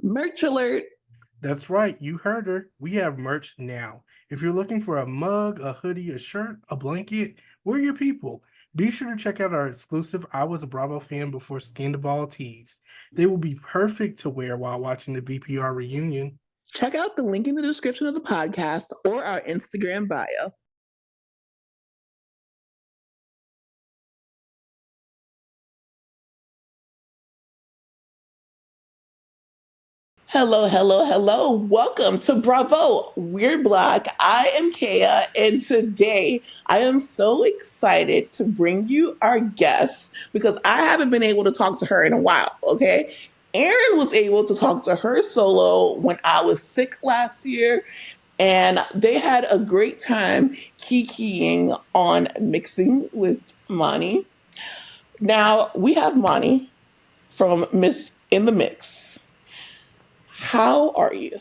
Merch alert. That's right, you heard her. We have merch now. If you're looking for a mug, a hoodie, a shirt, a blanket, we're your people. Be sure to check out our exclusive I Was a Bravo Fan Before Scandal tees. They will be perfect to wear while watching the VPR reunion. Check out the link in the description of the podcast or our Instagram bio. Hello, hello, hello. Welcome to Bravo Weird Block. I am Kaya, and today I am so excited to bring you our guest because I haven't been able to talk to her in a while, okay? Erin was able to talk to her solo when I was sick last year, and they had a great time kikiing on mixing with Monty. Now we have Monty from Miss in the Mix. How are you?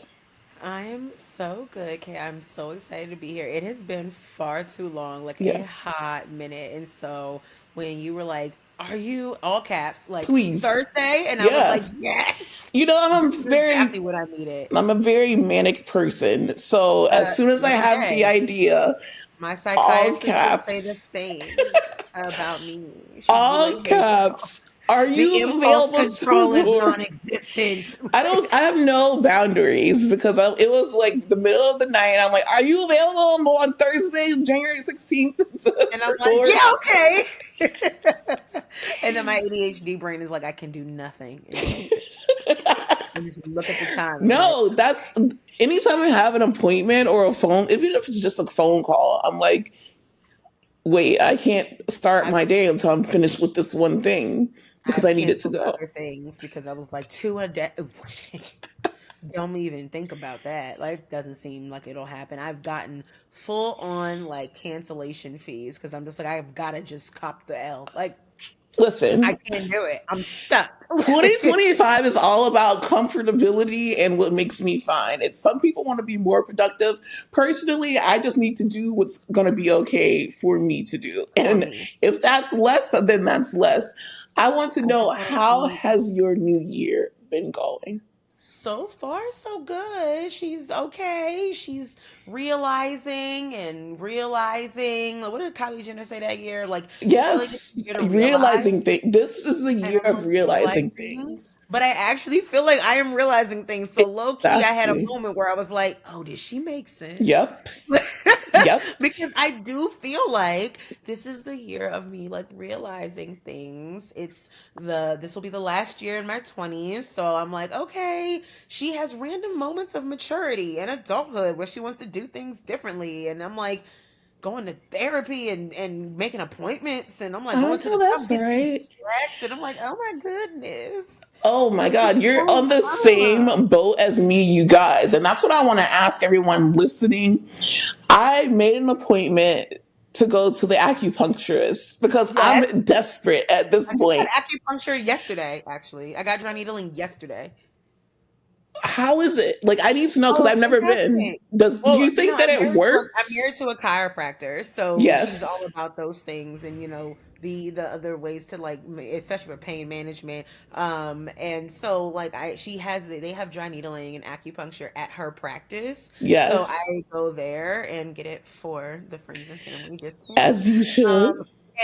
I'm so good, Kay. I'm so excited to be here. It has been far too long, like a Yeah, hot minute. And so when you were like, are you all caps, like please. Thursday? And I was like, Yeah. yes, You know, this is exactly what I needed. I'm a very manic person. So as soon as I Every have the day. idea, My all psychiatrist would say the caps, same about me. She'd be all like, hey, caps. Are the you impulse available control is to? non-existent. I have no boundaries because it was like the middle of the night. I'm like, are you available on Thursday, January 16th to And I'm like, record? yeah, okay. And then my ADHD brain is like, I can do nothing and just sit and just look at the time and be like, No, that's anytime I have an appointment or a phone, even if it's just a phone call, I'm like, wait, I can't start I've my day until I'm finished with this one thing because I I've need it to canceled go. other things because I was like, two a day. Don't even think about that. Like, doesn't seem like it'll happen. I've gotten full on like cancellation fees because I'm just like, I've got to just cop the L. Like, I Listen, can't do it. I'm stuck. 2025 is all about comfortability and what makes me fine. It's some people want to be more productive. Personally, I just need to do what's going to be okay for me to do. For And me, if that's less, then that's less. I want to I know, just want to how eat. has your new year been going? So far, so good. She's okay. She's realizing. What did Kylie Jenner say that year? Like, this is like the Yes, year to realize. realizing things. This is the And year I'm of like realizing realizing, things. but I actually feel like I am realizing things. So low key, I had a Exactly. moment where I was like, "Oh, did she make sense?" Yep. Yep. Because I do feel like this is the year of me like realizing things. This will be the last year in my 20s, so I'm like, okay, she has random moments of maturity and adulthood where she wants to do things differently, and I'm like going to therapy and making appointments, and I'm like I going to know the I'm that's getting right. checked, and I'm like, oh my goodness, Oh my this is God, you're so on the fun. same boat as me, you guys. And that's what I want to ask everyone listening. I made an appointment to go to the acupuncturist because Yes, I'm desperate at this I just point. had acupuncture yesterday. Actually, I got dry needling yesterday. How is it? Like, I need to know because Oh, I've it's never been. fantastic. Do Well, you think that it I'm married works? to a chiropractor, so she's Yes. all about those things, and the other ways to like, especially for pain management. And so like they have dry needling and acupuncture at her practice, so Yes. I go there and get it for the friends and family discount. As you should.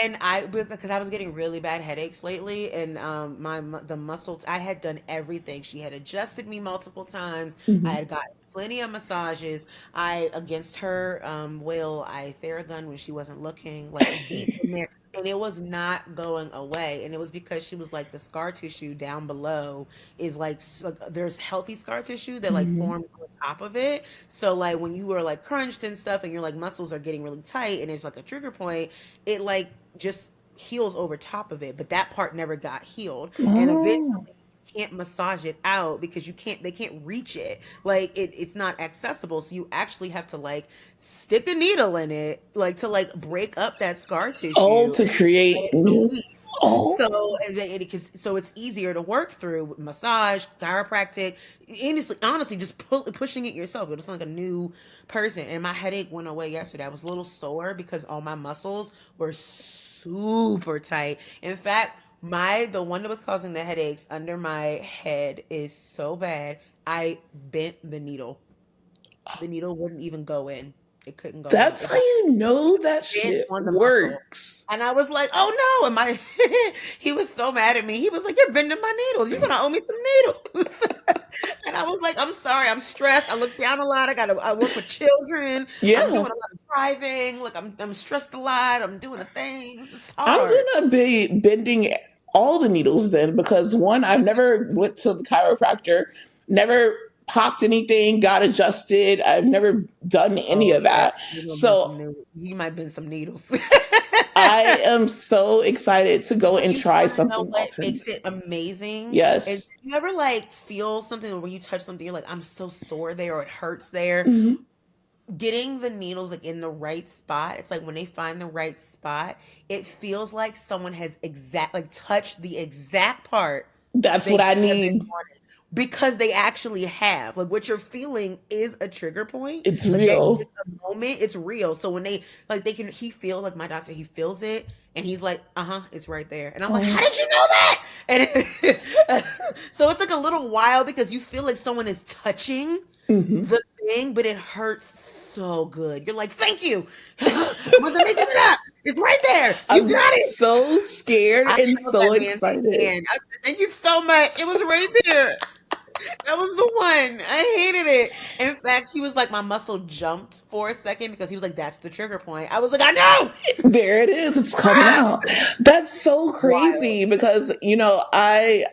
And I was because I was getting really bad headaches lately, and the muscles I had done everything. She had adjusted me multiple times. I Mhm. had gotten plenty of massages. I against her will I Theragun when she wasn't looking, like deep in there, and it was not going away. And it was because she was like the scar tissue down below is like there's healthy scar tissue that like Mhm. forms on top of it. So like when you were like crunched and stuff, and your like muscles are getting really tight, and it's like a trigger point, it like just heals over top of it, but that part never got healed. And eventually Oh. you can't massage it out because they can't reach it. Like it's not accessible. So you actually have to like stick a needle in it, like to like break up that scar Oh, tissue to and let create it new. release. Oh. So and then so it's easier to work through with massage, chiropractic, honestly, just pushing it yourself. It was like a new person. And my headache went away yesterday. I was a little sore because all my muscles were super tight. In fact, The one that was causing the headaches under my head is so bad. I bent the needle. The needle wouldn't even go in. It couldn't go in. That's how you know that Bent shit on the muscle. works. And I was like, oh no. And he was so mad at me. He was like, you're bending my needles. You're gonna owe me some needles. And I was like, I'm sorry, I'm stressed. I look down a lot. I work with children. I'm doing Yeah. a lot of driving. Look, I'm stressed a lot. I'm doing the things. It's I'm hard. gonna be bending all the needles then, because one, I've never went to the chiropractor, never popped anything, got adjusted. I've never done any Oh of yeah, that. So you might bend some needles. I am so excited to go and You try wanna know something what makes alternative. it amazing? Is Yes. you ever like feel something, or when you touch something, you're like, I'm so sore there, or it hurts there. Mhm. Getting the needles like in the right spot, it's like when they find the right spot, it feels like someone has touched the exact part That's they what I have been need. wanting, because they actually have. Like, what you're feeling is a trigger point, It's but that in real. a moment it's real. So when he feel like, my doctor, he feels it, and he's like, it's right there. And I'm like, how Oh, did you know that? And so it's like a little while, because you feel like someone is touching mhm. the thing, but it hurts so good. You're like, thank you. I wasn't making it up. It's right there. You I'm got it. so scared I and held so that man's excited. hand. I said, thank you so much. It was right there. That was the one. I hated it. In fact, he was like, my muscle jumped for a second, because he was like, that's the trigger point. I was like, I know. There it is. It's coming out. That's so Wild. crazy because, I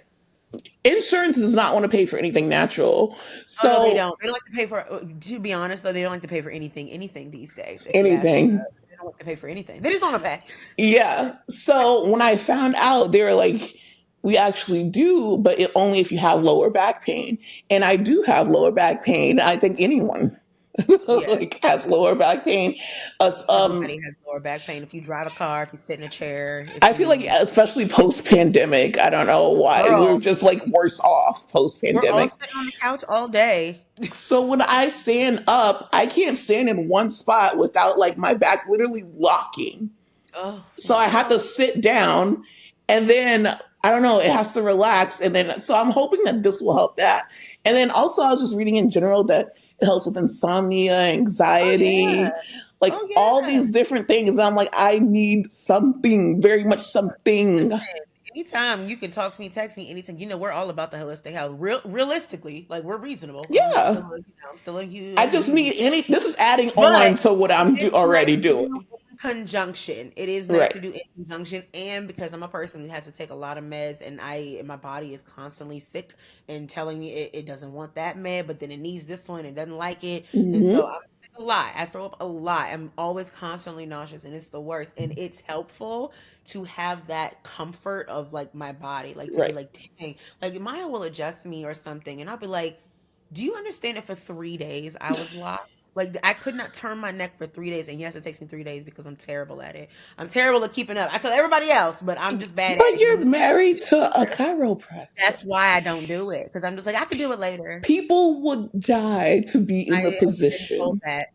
insurance does not want to pay for anything natural. Oh no, they So don't. They don't like to pay for. To be honest, though, they don't like to pay for anything these days. If you ask me, anything. they don't like to pay for anything. They just want to pay. Yeah. So when I found out, they were like, we actually do, but only if you have lower back pain. And I do have lower back pain. I think anyone Yeah. like has lower back pain. Us, Everybody has lower back pain. If you drive a car, if you sit in a chair, if I feel like, you, especially post pandemic, I don't know why we're girl, just like worse off post we're all pandemic. sitting on the couch all day. So when I stand up, I can't stand in one spot without like my back literally locking. Oh So my I have to God. sit down, and then I don't know, it has to relax. And then, so I'm hoping that this will help that. And then also, I was just reading in general that it helps with insomnia, Oh yeah. anxiety, like Oh all yeah. these different things. And I'm like, I need something, very much something. Listen, anytime you can talk to me, text me anytime. We're all about the holistic health. Realistically, like, we're reasonable. Yeah. I'm still a I just huge, need this is adding on but to what I'm it's nice already to do doing. in conjunction. It is nice Right. to do in conjunction, and because I'm a person who has to take a lot of meds, and my body is constantly sick and telling me it doesn't want that med, but then it needs this one, it doesn't like it, and so Hmm. I'm sick a lot. I throw up a lot. I'm always constantly nauseous, and it's the worst. And it's helpful to have that comfort of like my body, like to be Right. like, dang, like Maya will adjust me or something, and I'll be like, do you understand that for 3 days I was locked? Like, I could not turn my neck for 3 days, and yes, it takes me 3 days because I'm terrible at it. I'm terrible at keeping up. I tell everybody else, but I'm just bad at it But because I'm you're just. married to a chiropractor. That's why I don't do it, because I'm just like, I could do it later. People would die to be in I the have been told position. that.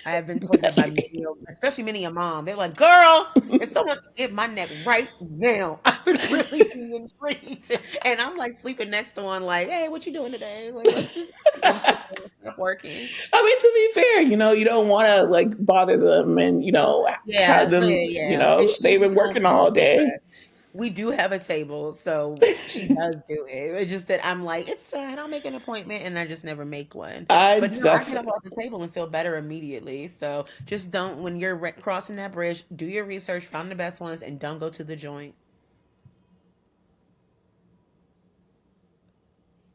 I have been told that by many, especially many of mom. They're like, "Girl, if someone could get my neck right now, I would really be intrigued." And I'm like sleeping next to one, like, "Hey, what you doing today? Like, let's just." I'm sitting there, stop working. I mean, to be fair, you don't want to like bother them and, have Yeah, them, yeah. And they've she's been home working from all school day. dressed. We do have a table, so she does do it. It's just that I'm like, it's fine. I'll make an appointment, and I just never make one. I But no, I get up definitely, off the table and feel better immediately. So just don't, when you're crossing that bridge, do your research, find the best ones, and don't go to the joint.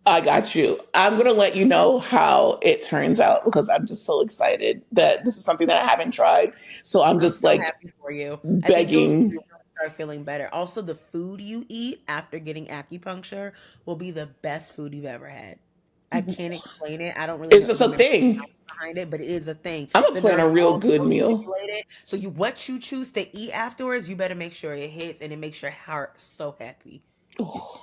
I got you. I'm going to let you know how it turns out because I'm just so excited that this is something that I haven't tried. So I'm I'm just so like happy for you. I think you'll begging. start feeling better. Also, the food you eat after getting acupuncture will be the best food you've ever had. I can't explain it. I don't really It's know, just a remember the thing. science behind it, but it is a thing. I'm going to The plan a nerves are real all good so meal. stimulated. So what you choose to eat afterwards, you better make sure it hits, and it makes your heart so happy. Oh.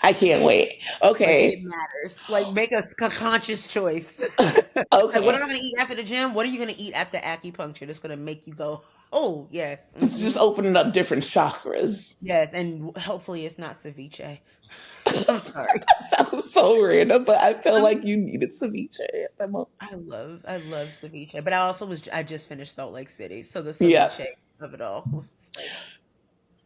I can't wait. Like, it Okay. matters. Like, make a conscious choice. Like, what am I Okay. gonna eat after the gym? What are you gonna eat after acupuncture that's gonna make you go, oh yes, It's just opening up different chakras. yes, and hopefully it's not ceviche. I'm sorry. Sounds so random, but I felt I'm like you needed ceviche at the moment. I love ceviche, but I just finished Salt Lake City, so the Yeah. ceviche of it all was like,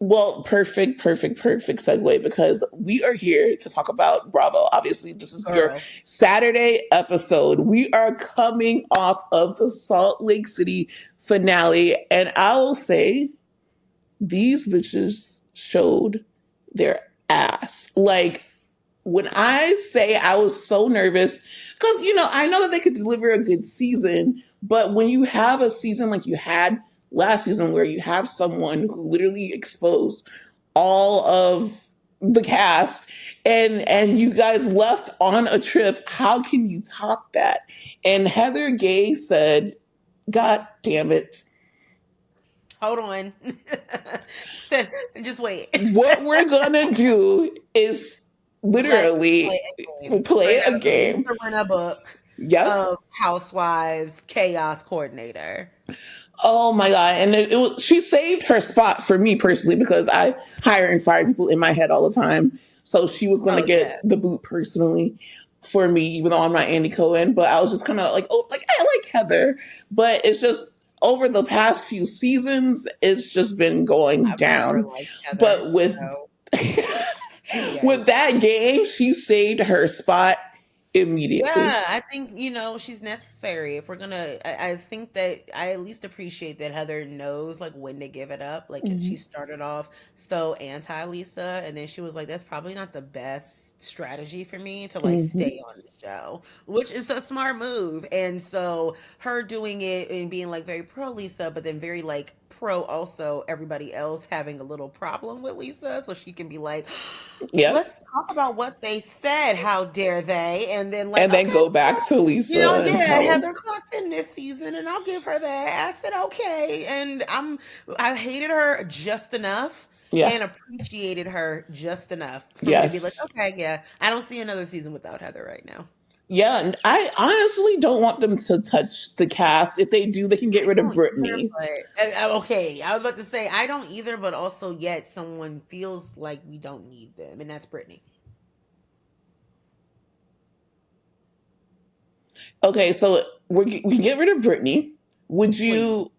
Well, perfect segue because we are here to talk about Bravo. Obviously, this is your girl. Saturday episode. We are coming off of the Salt Lake City finale, and I will say these bitches showed their ass. Like, when I say I was so nervous, because, I know that they could deliver a good season, but when you have a season like you had last season, where you have someone who literally exposed all of the cast and you guys left on a trip, how can you top that? And Heather Gay said, God damn it. Hold on. She said, just wait. What we're gonna do is literally play a game. Run a book Yep. of Housewives chaos coordinator. Oh my God. And she saved her spot for me personally because I hire and fire people in my head all the time. So she was going to get the boot personally for me, even though I'm not Andy Cohen. But I was just kind of like, oh, like I like Heather. But it's just over the past few seasons, it's just been going down. Heather, but with with that game, she saved her spot immediately. Yeah, I think, she's necessary. If we're gonna, I think that I at least appreciate that Heather knows like when to give it up. Like, she started off so anti Lisa, and then she was like, that's probably not the best strategy for me to like stay on the show, which is a smart move. And so her doing it and being like very pro Lisa, but then very like pro also everybody else having a little problem with Lisa, so she can be like, let's talk about what they said, how dare they, and then like, and then go back to Lisa and tell Heather clocked in this season and I'll give her that. I said okay, and I hated her just enough and appreciated her just enough for me to be like, okay, yeah, I don't see another season without Heather right now. Yeah, and I honestly don't want them to touch the cast. If they do, they can get rid of Britney. Okay, I was about to say I don't either, but also yet someone feels like we don't need them, and that's Britney. Okay, so we can get rid of Britney. Would you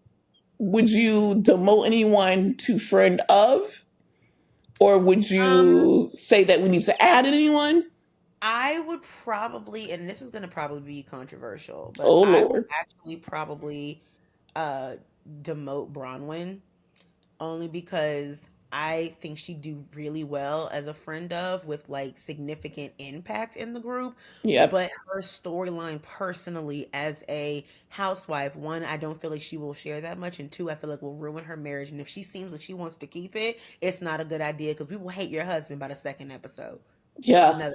demote anyone to friend of, or would you say that we need to add anyone? I would probably, and this is going to probably be controversial, but I would actually probably demote Bronwyn, only because I think she'd do really well as a friend of, with like significant impact in the group. Yeah. But her storyline personally as a housewife, one, I don't feel like she will share that much, and two, I feel like will ruin her marriage. And if she seems like she wants to keep it, it's not a good idea, because people hate your husband by the second episode. Yeah.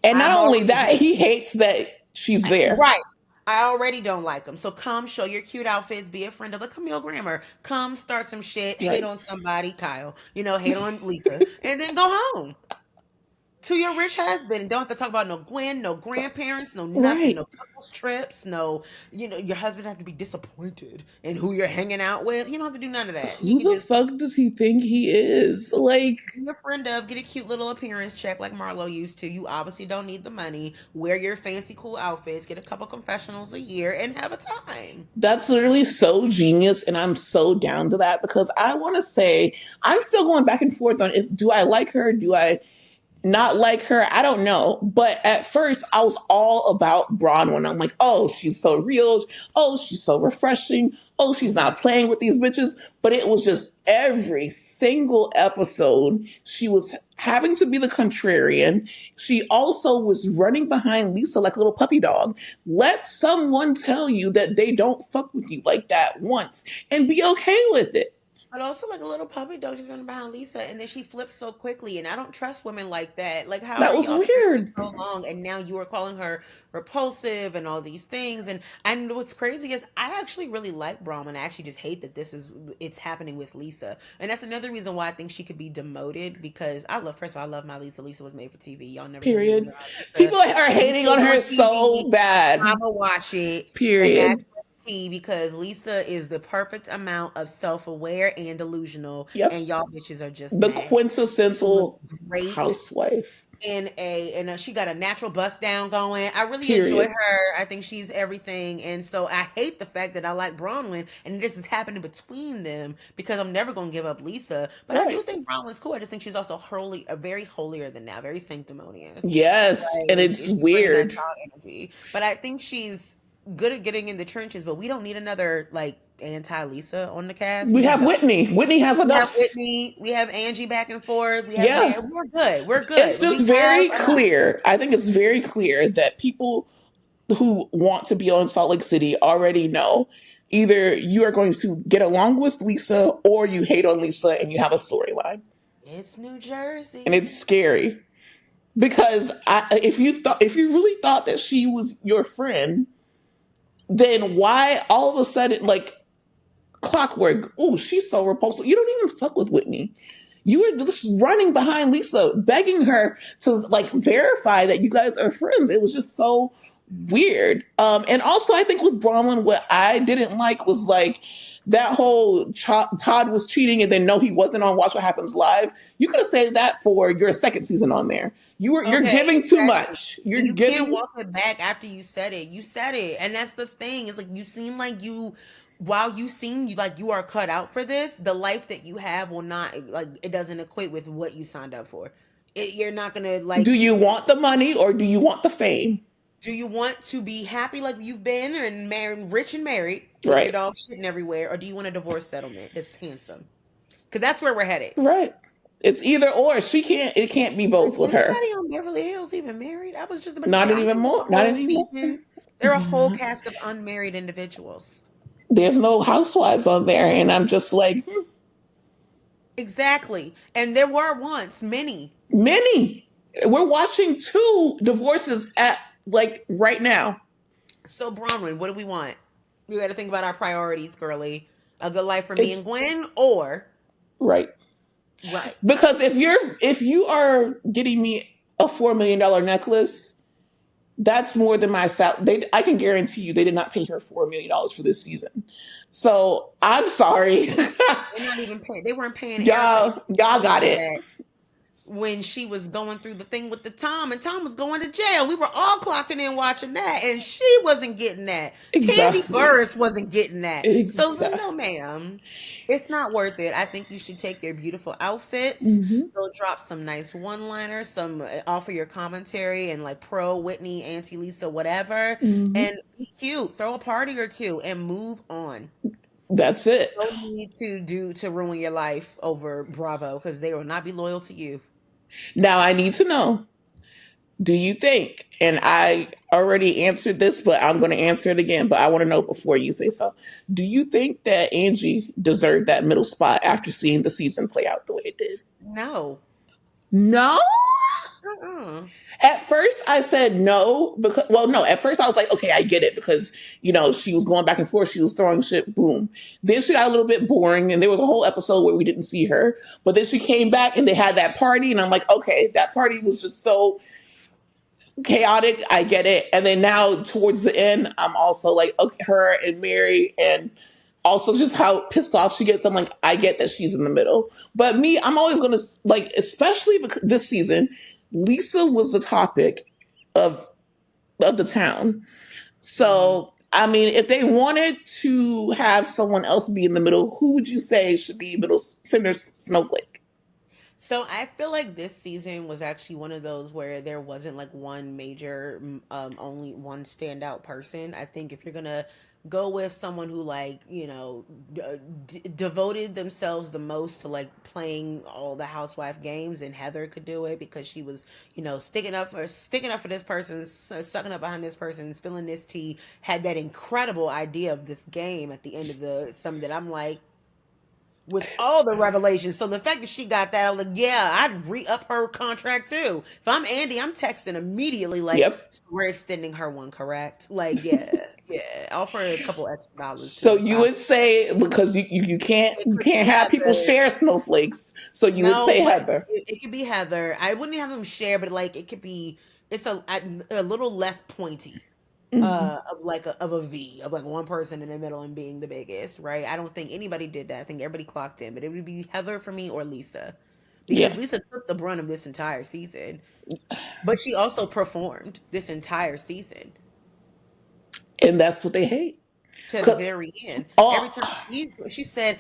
And not only that, he hates that she's there. Right. I already don't like him. So come show your cute outfits, be a friend of the Camille Grammer. Come start some shit, hate on somebody, Kyle, hate on Lisa, and then go home to your rich husband. Don't have to talk about no Gwen, no grandparents, no nothing, no couples trips, no, your husband have to be disappointed in who you're hanging out with. You don't have to do none of that. Who the fuck does he think he is? Like, be a friend of, get a cute little appearance check like Marlo used to. You obviously don't need the money. Wear your fancy cool outfits, get a couple confessionals a year, and have a time. That's literally so genius, and I'm so down to that, because I want to say I'm still going back and forth on do I like her, do I not like her? I don't know. But at first, I was all about Bronwyn. I'm like, oh, she's so real. Oh, she's so refreshing. Oh, she's not playing with these bitches. But it was just every single episode, she was having to be the contrarian. She also was running behind Lisa like a little puppy dog. Let someone tell you that they don't fuck with you like that once and be okay with it. But also, like a little puppy dog just running behind Lisa, and then she flips so quickly. And I don't trust women like that. Like, how That are was y'all friends for weird. so long, and now you are calling her repulsive and all these things? And what's crazy is I actually really like Bronwyn. I actually just hate that it's happening with Lisa, and that's another reason why I think she could be demoted. Because first of all, I love my Lisa. Lisa was made for TV. Y'all never gonna get me Period. wrong. Lisa People are hating is on her on so TV. bad. I'ma watch it, and that's Period. tea because Lisa is the perfect amount of self-aware and delusional, Yep. and y'all bitches are just The mad. She looks quintessential great housewife. she got a natural bust down going. I really enjoy Period. her. I think she's everything, and so I hate the fact that I like Bronwyn, and this is happening between them because I'm never gonna give up Lisa. But I do Right. think Bronwyn's cool. I just think she's also very holier than now, very sanctimonious. Yes. And Like it's she's bringing that weird. child energy. But I think she's good at getting in the trenches. But we don't need another like anti Lisa on the cast. We We have got Whitney. Whitney has we have enough. Whitney, we have Angie back and forth, we have Yeah. Mary. We're good. We're It's good. just We have very enough. clear. I think it's very clear that people who want to be on Salt Lake City already know either you are going to get along with Lisa or you hate on Lisa and you have a storyline. It's New And Jersey. it's scary because if you really thought that she was your friend, then why all of a sudden like clockwork? Oh, she's so repulsive. You don't even fuck with Whitney. You were just running behind Lisa, begging her to like verify that you guys are friends. It was just so weird. And also, I think with Bronwyn, what I didn't like was like that whole Todd was cheating and then no, he wasn't on Watch What Happens Live. You could have saved that for your second season on there. You're Okay, giving too exactly. much. You're And you can't giving. walk it back after you said it. You said it. And that's the thing. It's like you seem like while you seem like you are cut out for this, the life that you have will not, like, it doesn't equate with what you signed up for. You're not going to, Do like, you want the money or do you want the fame? do you want to be happy like you've been and married, rich and married with your Right. dog shitting everywhere, or do you want a divorce settlement that's handsome? Because that's where we're headed. Right. It's either or. She can't. It can't be Is both with her. anybody on Beverly Hills even married? I was just about to Not say, I even know more. a Not whole anymore. season. There are a whole cast of unmarried individuals. There's no housewives on there, and I'm just like Exactly. And there were once many. many. We're watching two divorces at like right now. So, Bronwyn, what do we want? We got to think about our priorities, girly. A good life for me and It's Gwen, or right right. because if you are getting me a $4 million necklace, that's more than my salary. I can guarantee you they did not pay her $4 million for this season. So I'm sorry, They're not even paying. They weren't paying Erica y'all got it. that when she was going through the thing with the Tom, and Tom was going to jail. We were all clocking in watching that, and she wasn't getting that. Kandi Exactly. Burruss wasn't getting that. So no, Exactly. ma'am, it's not worth it. I think you should take your beautiful outfits, Hmm. go drop some nice one-liners, offer your commentary and like pro Whitney, Auntie Lisa, whatever, Hmm. and be cute. Throw a party or two and move on. That's it. No need to ruin your life over Bravo because they will not be loyal to you. Now I need to know, do you think, and I already answered this, but I'm going to answer it again, but I want to know before you say so. Do you think that Angie deserved that middle spot after seeing the season play out the way it did? No. No? Uh-uh. At first I said no because no, at first I was like, okay, I get it because she was going back and forth, she was throwing shit, boom. Then she got a little bit boring and there was a whole episode where we didn't see her. But then she came back and they had that party and I'm like, okay, that party was just so chaotic. I get it. And then now towards the end, I'm also like, okay, her and Mary and also just how pissed off she gets. I'm like, I get that she's in the middle. But me, I'm always going to like, especially because this season, Lisa was the topic of the town. So, I mean, if they wanted to have someone else be in the middle, who would you say should be middle center snowflake? So I feel like this season was actually one of those where there wasn't like one major, only one standout person. I think if you're gonna go with someone who like devoted themselves the most to like playing all the housewife games, and Heather could do it because she was sticking up for this person, sucking up behind this person, spilling this tea, had that incredible idea of this game at the end of the some that I'm like, with all the revelations. So the fact that she got that, I'm like, yeah, I'd re-up her contract too. If I'm Andy, I'm texting immediately like, Yep. so we're extending her one, correct? Like, yeah, offer a couple extra dollars So too. you would say, because you can't It you could can't be have people Heather. share snowflakes. So you would No, say but Heather. it could be Heather. I wouldn't have them share, but like it could be. It's a little less pointy. Mhm. Of a V, of like one person in the middle and being the biggest, right? I don't think anybody did that. I think everybody clocked in, but it would be Heather for me or Lisa, because Yeah. Lisa took the brunt of this entire season, but she also performed this entire season And that's what they hate. to the 'Cause- very end. Every Oh, time she said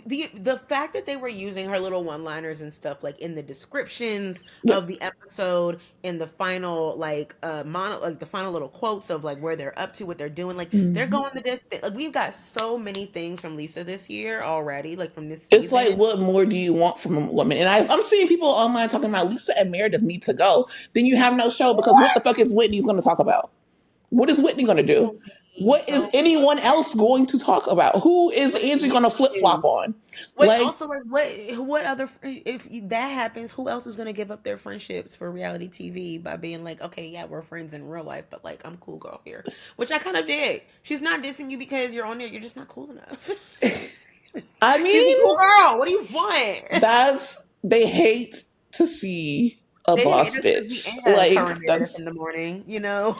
the fact that they were using her little one-liners and stuff like in the descriptions yep. of the episode, in the final like the final little quotes of like where they're up to, what they're doing, like they're Mhm. going the distance. Like we've got so many things from Lisa this year already, like from this It's like, season. what more do you want from a woman? And I'm seeing people online talking about Lisa and Meredith need to go. Then you have no show, because what the fuck is Whitney's going to talk about? What is Whitney going to do? So many, What is so anyone else going to talk about? Who is what is Angie Whitney going to flip do? flop on? Wait, Like, also, like, what other, if that happens, who else is going to give up their friendships for reality TV by being like, okay, yeah, we're friends in real life, but like, I'm cool girl here, which I kind of did. She's not dissing you because you're on there, you're just not cool enough. I She's a mean, cool girl. What do you want? they hate to see a They hate boss us because we bitch. have her Like, and Meredith that's in the morning, you know?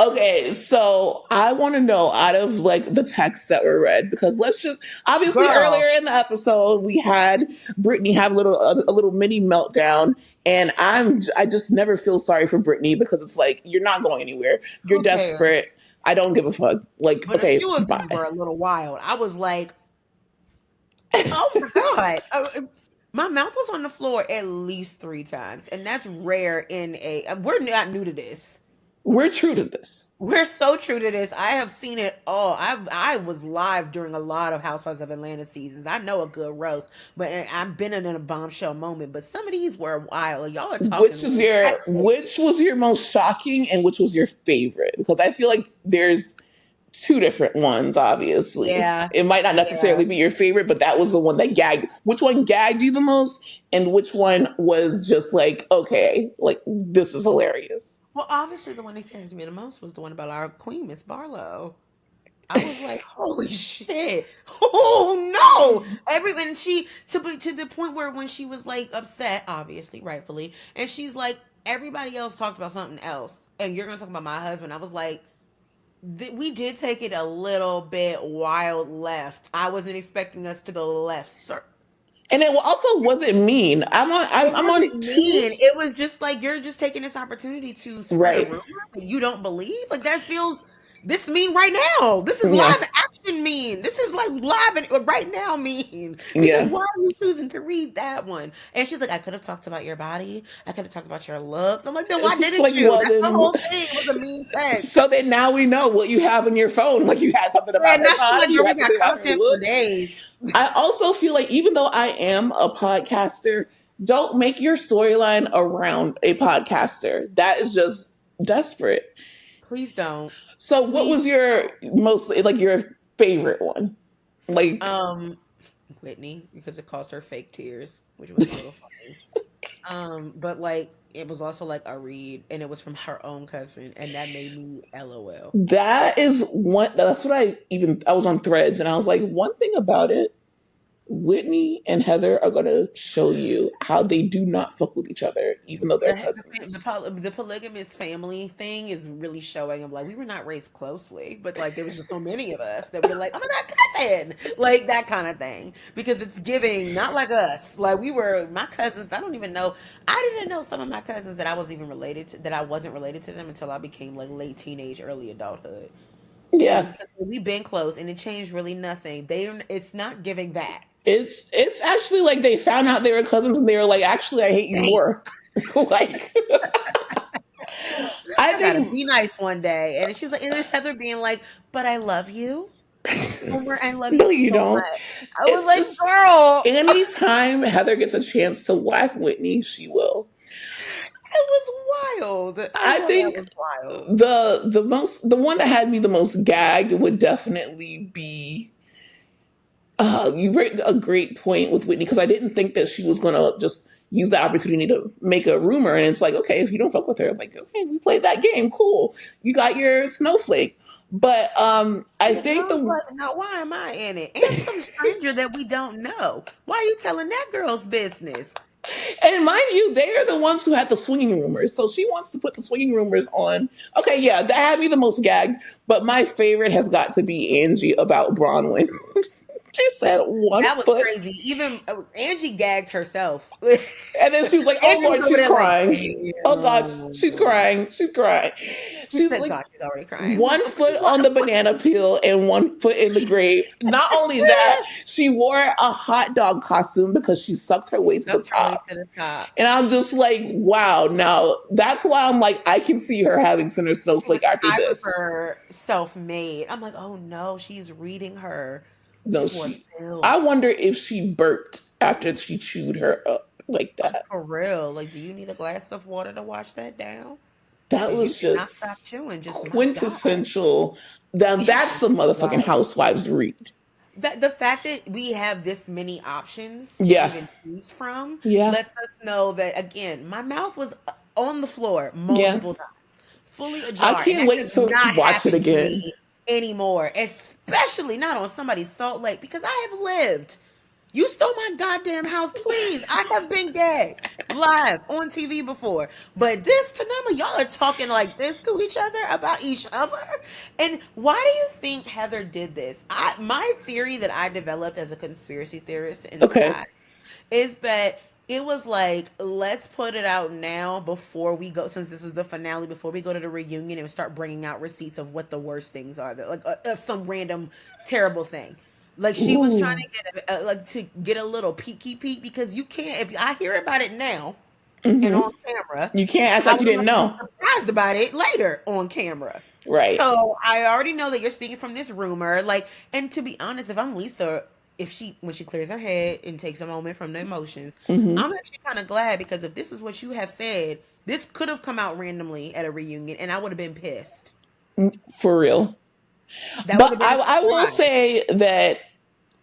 okay. So I want to know, out of like the texts that were read, because let's just, obviously Girl. earlier in the episode we had Britney have a little mini meltdown, and I just never feel sorry for Britney, because it's like, you're not going anywhere. You're Who cares? desperate. I don't give a fuck. Like, But a okay, few of these bye. were a little wild. I was like, oh my God. My mouth was on the floor at least 3 times, and that's rare in we're not new to this. We're true to this. We're so true to this. I have seen it all. I was live during a lot of Housewives of Atlanta seasons. I know a good roast, but I've been in a bombshell moment. But some of these were wild. Y'all are talking. Which was your most shocking, and which was your favorite? Because I feel like there's two different ones, obviously. Yeah, It might not yeah. necessarily be your favorite, but that was the one that gagged. Which one gagged you the most, and which one was just like, okay, like, this is hilarious? Well, obviously, the one that carried me the most was the one about our queen, Miss Barlow. I was like, holy shit. Oh no. And she to the point where when she was like upset, obviously, rightfully, and she's like, everybody else talked about something else. And you're gonna talk about my husband. I was like, we did take it a little bit wild left. I wasn't expecting us to go left, sir. And it also wasn't mean. It I'm on wasn't two. mean. It was just like you're just taking this opportunity to spread a Right. rumor that you don't believe. Like that feels this mean right now. This is Yeah. live action mean. This is like live and right now mean. Because Yeah. why are you choosing to read that one? And she's like, I could have talked about your body. I could have talked about your looks. I'm like, then why It's just didn't like, you? well, That's the then, whole thing. It was a mean text. so then now we know what you have on your phone. Like, you had something about And her now she's body, like, you girl, we had got something about her content for looks. days. I also feel like, even though I am a podcaster, don't make your storyline around a podcaster. That is just desperate. Please don't. So what was your your favorite one? Like, Whitney, because it caused her fake tears, which was a little funny. But like it was also like a read, and it was from her own cousin, and that made me LOL. that's what I was on Threads, and I was like, one thing about it, Whitney and Heather are going to show you how they do not fuck with each other, even though they're cousins. The polygamous family thing is really showing them like we were not raised closely, but like there was just so many of us that were like, oh my god, cousin, like that kind of thing, because it's giving not like us, like we were my cousins. I didn't know some of my cousins that I wasn't related to them until I became like late teenage, early adulthood. Yeah. We've been close, and it changed really nothing. It's not giving that. It's actually like they found out they were cousins, and they were like, actually, I hate you more. Like, I gotta be nice one day. And she's like, and then Heather being like, but I love you. Homer, I love no, you you so don't. much. I was It's like, just, girl. anytime Heather gets a chance to whack Whitney, she will. It was wild. I think that was wild. the one that had me the most gagged would definitely be You bring a great point with Whitney, because I didn't think that she was going to just use the opportunity to make a rumor. And it's like, okay, if you don't fuck with her, I'm like, okay, we played that game. Cool. You got your snowflake. But I think the Like, now why am I in it? And some stranger that we don't know. Why are you telling that girl's business? and mind you, they are the ones who had the swinging rumors. So she wants to put the swinging rumors on. Okay, yeah, that had me the most gagged. But my favorite has got to be Angie about Bronwyn. She said one That was foot. crazy. Even Angie gagged herself. And then she was like, oh Angie Lord, was she's over there like, crying. Oh God, she's crying. She's crying. She She's said, like, God, she's already crying. 1 foot on the banana peel and 1 foot in the grave. Not only that, she wore a hot dog costume because she sucked her way to the top. And I'm just like, wow. Now that's why I'm like, I can see her having Center Snowflake after I this. prefer self-made. I'm like, oh no, she's reading her. No, I wonder if she burped after she chewed her up like that. For real. Like, do you need a glass of water to wash that down? That was just quintessential. Now that's a motherfucking Housewives read. The fact that we have this many options to even choose from lets us know that, again, my mouth was on the floor multiple times, fully ajar. I can't wait to watch it again anymore, especially not on somebody's Salt Lake, because I have lived. You stole my goddamn house, please. I have been gay live on TV before. But this Tanama, y'all are talking like this to each other about each other. And why do you think Heather did this? My theory that I developed as a conspiracy theorist inside is that it was like, let's put it out now before we go, since this is the finale, before we go to the reunion and start bringing out receipts of what the worst things are, like of some random terrible thing. Like she was trying to get a little peeky peek, because you can't, if I hear about it now and on camera, you can't act like you didn't know. Surprised about it later on camera, right? So I already know that you're speaking from this rumor. Like, and to be honest, if I'm Lisa, when she clears her head and takes a moment from the emotions, I'm actually kind of glad, because if this is what you have said, this could have come out randomly at a reunion, and I would have been pissed. For real. But I will say that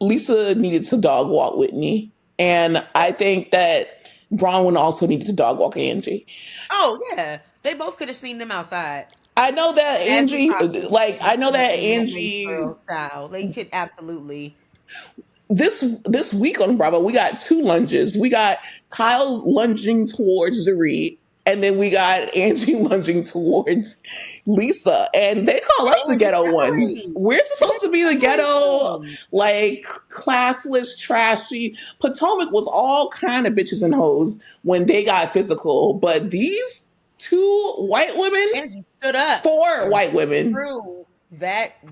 Lisa needed to dog walk Whitney. And I think that Bronwyn also needed to dog walk Angie. Oh, yeah. They both could have seen them outside. I know that Angie, style. They could absolutely. This week on Bravo, we got 2 lunges. We got Kyle lunging towards Zarie, and then we got Angie lunging towards Lisa. And they call us the ghetto ones. We're supposed to be the ghetto, like classless, trashy. Potomac was all kind of bitches and hoes when they got physical. But these 2 white women, Angie stood up. 4 white women. Threw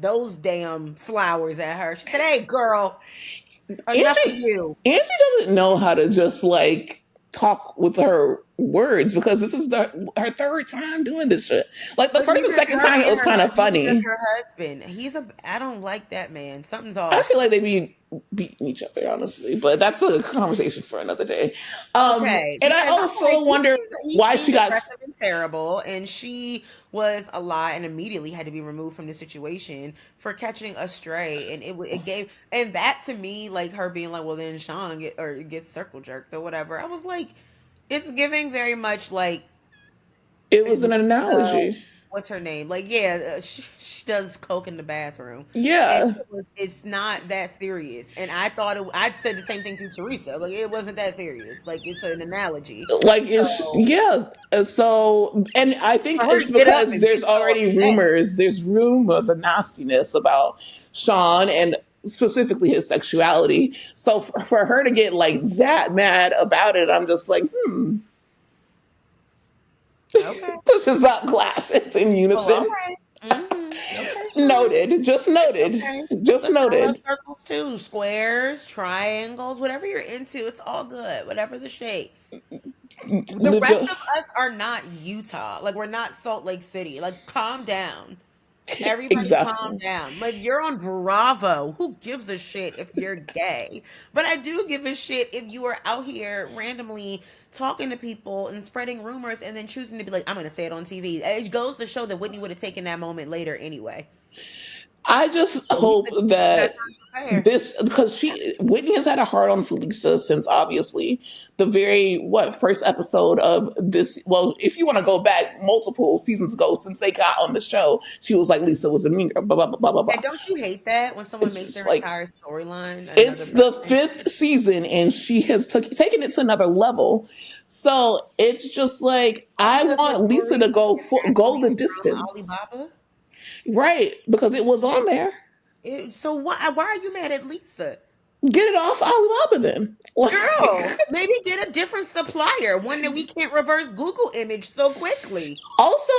those damn flowers at her. She said, hey, girl, enough of you. Angie doesn't know how to just like talk with her words, because this is her 3rd time doing this shit. Like the first and second time it was kind of funny. Her husband, I don't like that man. Something's off. I feel like they be beating each other, honestly, but that's a conversation for another day. And I also wonder why she got terrible, and she was a lie and immediately had to be removed from the situation for catching a stray. And it gave, and that to me, like her being like, well, then Sean gets circle jerked or whatever. I was like, it's giving very much like it was an analogy. What's her name? Like, yeah, she does coke in the bathroom. Yeah, it's not that serious. And I thought I'd said the same thing to Teresa. Like, it wasn't that serious. Like, it's an analogy. Like, So, and I think it's because there's already rumors. There's rumors of nastiness about Sean and specifically his sexuality. So for her to get like that mad about it, I'm just like, Okay. Pushes up glasses in unison. Noted. Just noted. Okay. Just noted. Circles too, squares, triangles, whatever you're into, it's all good. Whatever the shapes. The rest of us are not Utah. Like, we're not Salt Lake City. Like, calm down. Everybody calm down. Like, you're on Bravo. Who gives a shit if you're gay? But I do give a shit if you are out here randomly talking to people and spreading rumors and then choosing to be like, I'm going to say it on TV. It goes to show that Whitney would have taken that moment later anyway. I just So you hope said you got that time to prepare. because Whitney has had a heart on for Lisa since obviously the very first episode of this. Well, if you want to go back multiple seasons ago, since they got on the show, she was like Lisa was a mean girl, blah blah blah blah blah And blah. don't you hate that when someone It's makes just their like entire storyline another it's the person? fifth season, and she has taken it to another level. So it's just like All I because her want Lisa story to is go actually the from distance, Alibaba. right? Because it was on there. So why are you mad at Lisa? Get it off Alibaba then. Girl, maybe get a different supplier, one that we can't reverse Google image so quickly. Also,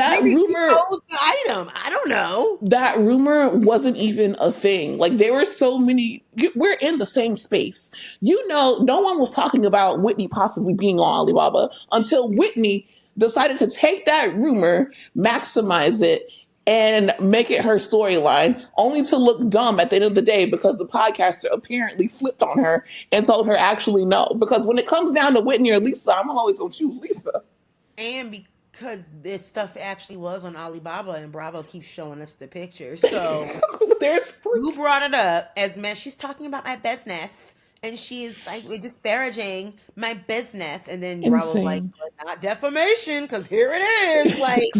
Maybe depose the item. I don't know. that rumor wasn't even a thing. Like there were so many. We're in the same space. You know, no one was talking about Whitney possibly being on Alibaba until Whitney decided to take that rumor, maximize it, and make it her storyline, only to look dumb at the end of the day because the podcaster apparently flipped on her and told her actually no. Because when it comes down to Whitney or Lisa, I'm always gonna choose Lisa. And because this stuff actually was on Alibaba and Bravo keeps showing us the pictures. So There's you proof. brought it up as man, she's talking about my business. And she's like disparaging my business. And then Bravo's like, Insane. but not defamation, because here it is. Like,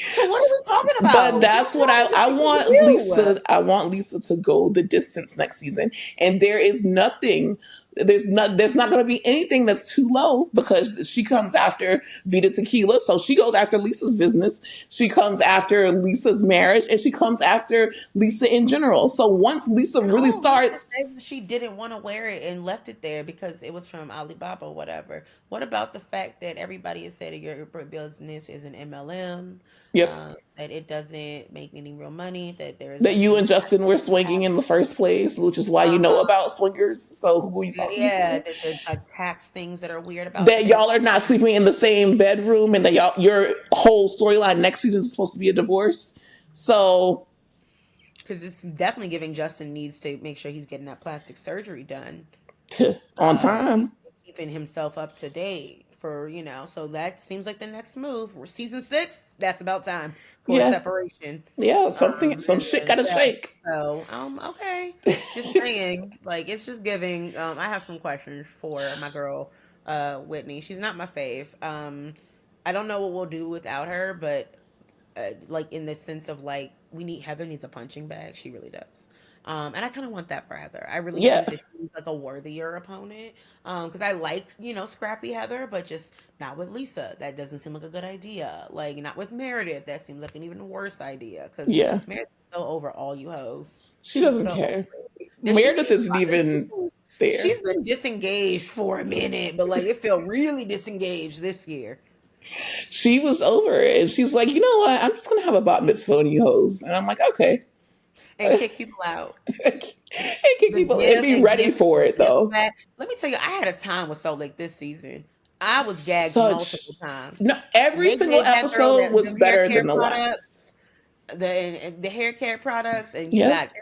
so what are we talking But about? that's What's what wrong with I want you? Lisa. I want Lisa to go the distance next season, and there is nothing. There's not going to be anything that's too low because she comes after Vita Tequila, so she goes after Lisa's business. She comes after Lisa's marriage, and she comes after Lisa in general. So once Lisa And really all Lisa starts, says is she didn't want to wear it and left it there because it was from Alibaba or whatever. What about the fact that everybody has said your business is an MLM, yep, that it doesn't make any real money, that there is that like you some and Justin were swinging in the first place, which is why you know uh-huh. about swingers. So who are you talking Yeah, to? that there's like tax things that are weird about the That business. y'all are not sleeping in the same bedroom, and that your whole storyline next season is supposed to be a divorce. So Because it's definitely giving Justin needs to make sure he's getting that plastic surgery done. on Uh, time. keeping himself up to date for so that seems like the next move. We're season 6. That's about time for a Yeah, separation. yeah. Some And shit then gotta shake. so okay, just saying, like it's just giving. I have some questions for my girl, Whitney. She's not my fave. I don't know what we'll do without her, but like in the sense of like Heather needs a punching bag. She really does. And I kind of want that for Heather. I really think Yeah, that she's like a worthier opponent. Because I like, scrappy Heather, but just not with Lisa. That doesn't seem like a good idea. Like not with Meredith. That seems like an even worse idea. Because yeah. Meredith is so over all you hoes. She She's doesn't so over care. it. Now Meredith isn't even there. she's been disengaged for a minute, but like it felt really disengaged this year. She was over it, and she's like, you know what? I'm just gonna have a bat mitzvah on you hoes, and I'm like, okay. And kick people out. And kick The people and give be and ready give for it give though. back. Let me tell you, I had a time with Soul Lake this season. I was gagged Such multiple times. no, When every they single did that girl episode that was them hair better care than the last. products, the hair care products, and Yep,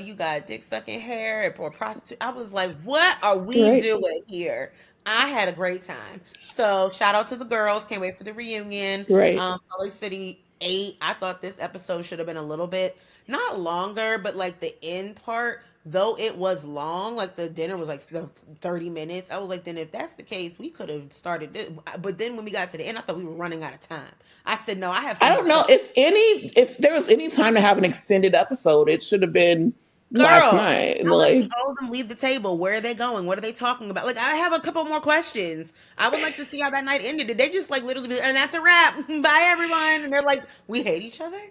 you got dick sucking hair or prostitute. I was like, what are we right, doing here? I had a great time. So shout out to the girls. Can't wait for the reunion. right. Salt Lake City 8. I thought this episode should have been a little bit not longer, but like the end part, though it was long, like the dinner was like 30 minutes. I was like, then if that's the case, we could have started this. But then when we got to the end, I thought we were running out of time. I said, no, I have I some more don't know questions. if there was any time to have an extended episode, it should have been last Girl, night. how Like, many all of them leave the table? Where are they going? What are they talking about? Like, I have a couple more questions. I would like to see how that night ended. Did they just like literally be, and that's a wrap. Bye everyone. And they're like, we hate each other.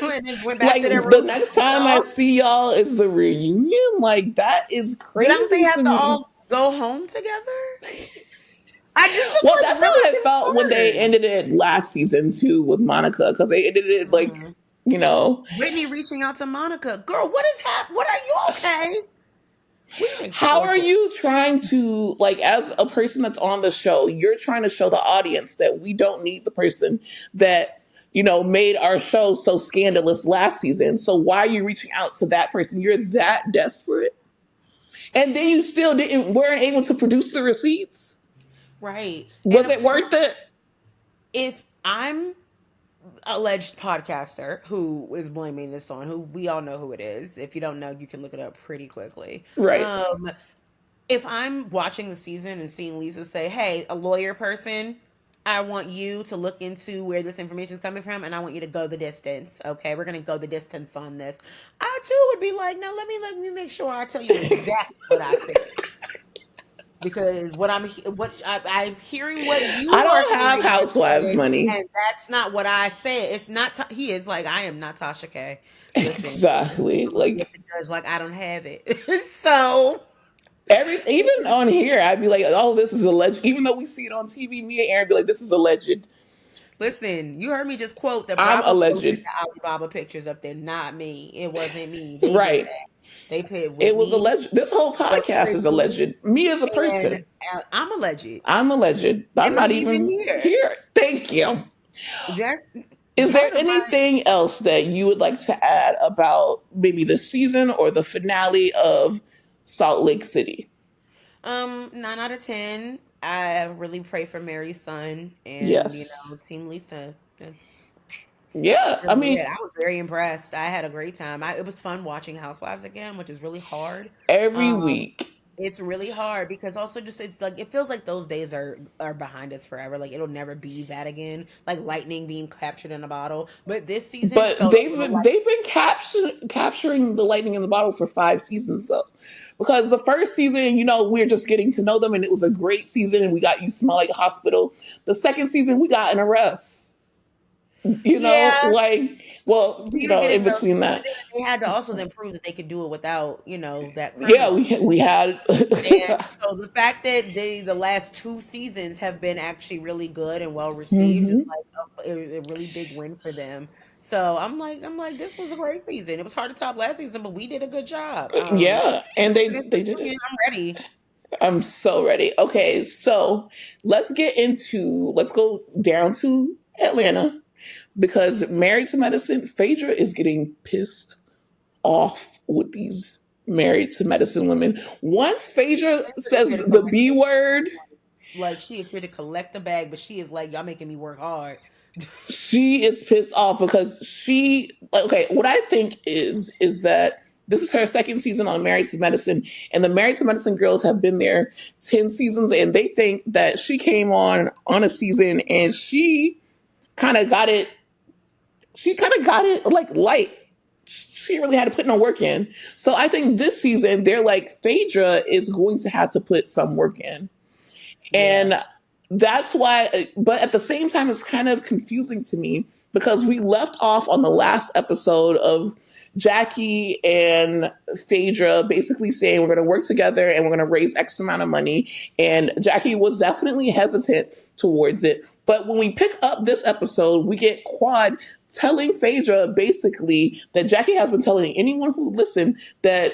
And just went back like to their the rooms and next slept it time I off. see y'all is the reunion. Like that is Don't they crazy have to to me. all go home together? I just Well, am like that's how really I felt when they concerned. ended it last season too with Monica because they ended it like Mhm. you know. Whitney reaching out to Monica. Girl, what is happening? What are you okay? We make How so are much. you trying to like as a person that's on the show? You're trying to show the audience that we don't need the person that made our show so scandalous last season. So why are you reaching out to that person? You're that desperate, and then you still weren't able to produce the receipts. Right. And Was of it course, worth it? if I'm alleged podcaster who is blaming this on, who we all know who it is. If you don't know, you can look it up pretty quickly. Right. If I'm watching the season and seeing Lisa say, "Hey, a lawyer person, I want you to look into where this information is coming from, and I want you to go the distance. Okay, we're gonna go the distance on this." I too would be like, "No, let me make sure I tell you exactly what I said." Because I'm hearing what you I are don't have hearing and housewives saying, money. and that's not what I said. It's not. He is like, I am not Tasha K. Listen, Exactly. I'm looking at Like the judge like I don't have it. So even on here, I'd be like, "Oh, this is alleged." Even though we see it on TV, me and Aaron be like, "This is alleged." listen, you heard me just quote that I'm Bravo posted alleged. the Alibaba pictures up there, not me. It wasn't me. They did Right. that. They put It was Whitney, alleged. This whole but podcast is Britney, alleged. Me as a and person, I'm alleged, I'm alleged. I'm and not me even even here. here. Thank you. That Is there part of my anything else that you would like to add about maybe the season or the finale of Salt Lake City? 9 out of 10. I really pray for Mary's son and Yes. Team Lisa. That's Yeah. I really mean, it. I was very impressed. I had a great time. It was fun watching Housewives again, which is really hard. every Um, week. it's really hard because also just it's like it feels like those days are behind us forever. Like it'll never be that again. Like lightning being captured in a bottle. But this season But felt a little like they've been capturing the lightning in the bottle for 5 seasons though, because the first season, we're just getting to know them, and it was a great season, and we got You Smell Like a Hospital. The second season, we got an arrest. yeah. We were In getting those, between but that, then they had to also then prove that they could do it without that yeah, criminal. we had And so the fact that the last 2 seasons have been actually really good and well received is hmm like a really big win for them. So I'm like, this was a great season. It was hard to top last season, but we did a good job. yeah, and Against they the did Union, it. I'm ready. I'm so ready. Okay, so let's go down to Atlanta because Married to Medicine, Phaedra is getting pissed off with these Married to Medicine women. Once Phaedra Phaedra is says here to the collect B the word, like she is here to collect the bag, but she is like, y'all making me work hard. she is pissed off because okay, what I think is that this is her second season on Married to Medicine, and the Married to Medicine girls have been there 10 seasons, and they think that she came on a season and kind of got it she kind of got it like light. She really had to put no work in. So I think this season they're like, Phaedra is going to have to put some work in. Yeah. And that's why, but at the same time, it's kind of confusing to me because we left off on the last episode of Jackie and Phaedra basically saying we're going to work together and we're going to raise X amount of money. And Jackie was definitely hesitant towards it. But when we pick up this episode, we get Quad telling Phaedra basically that Jackie has been telling anyone who listened that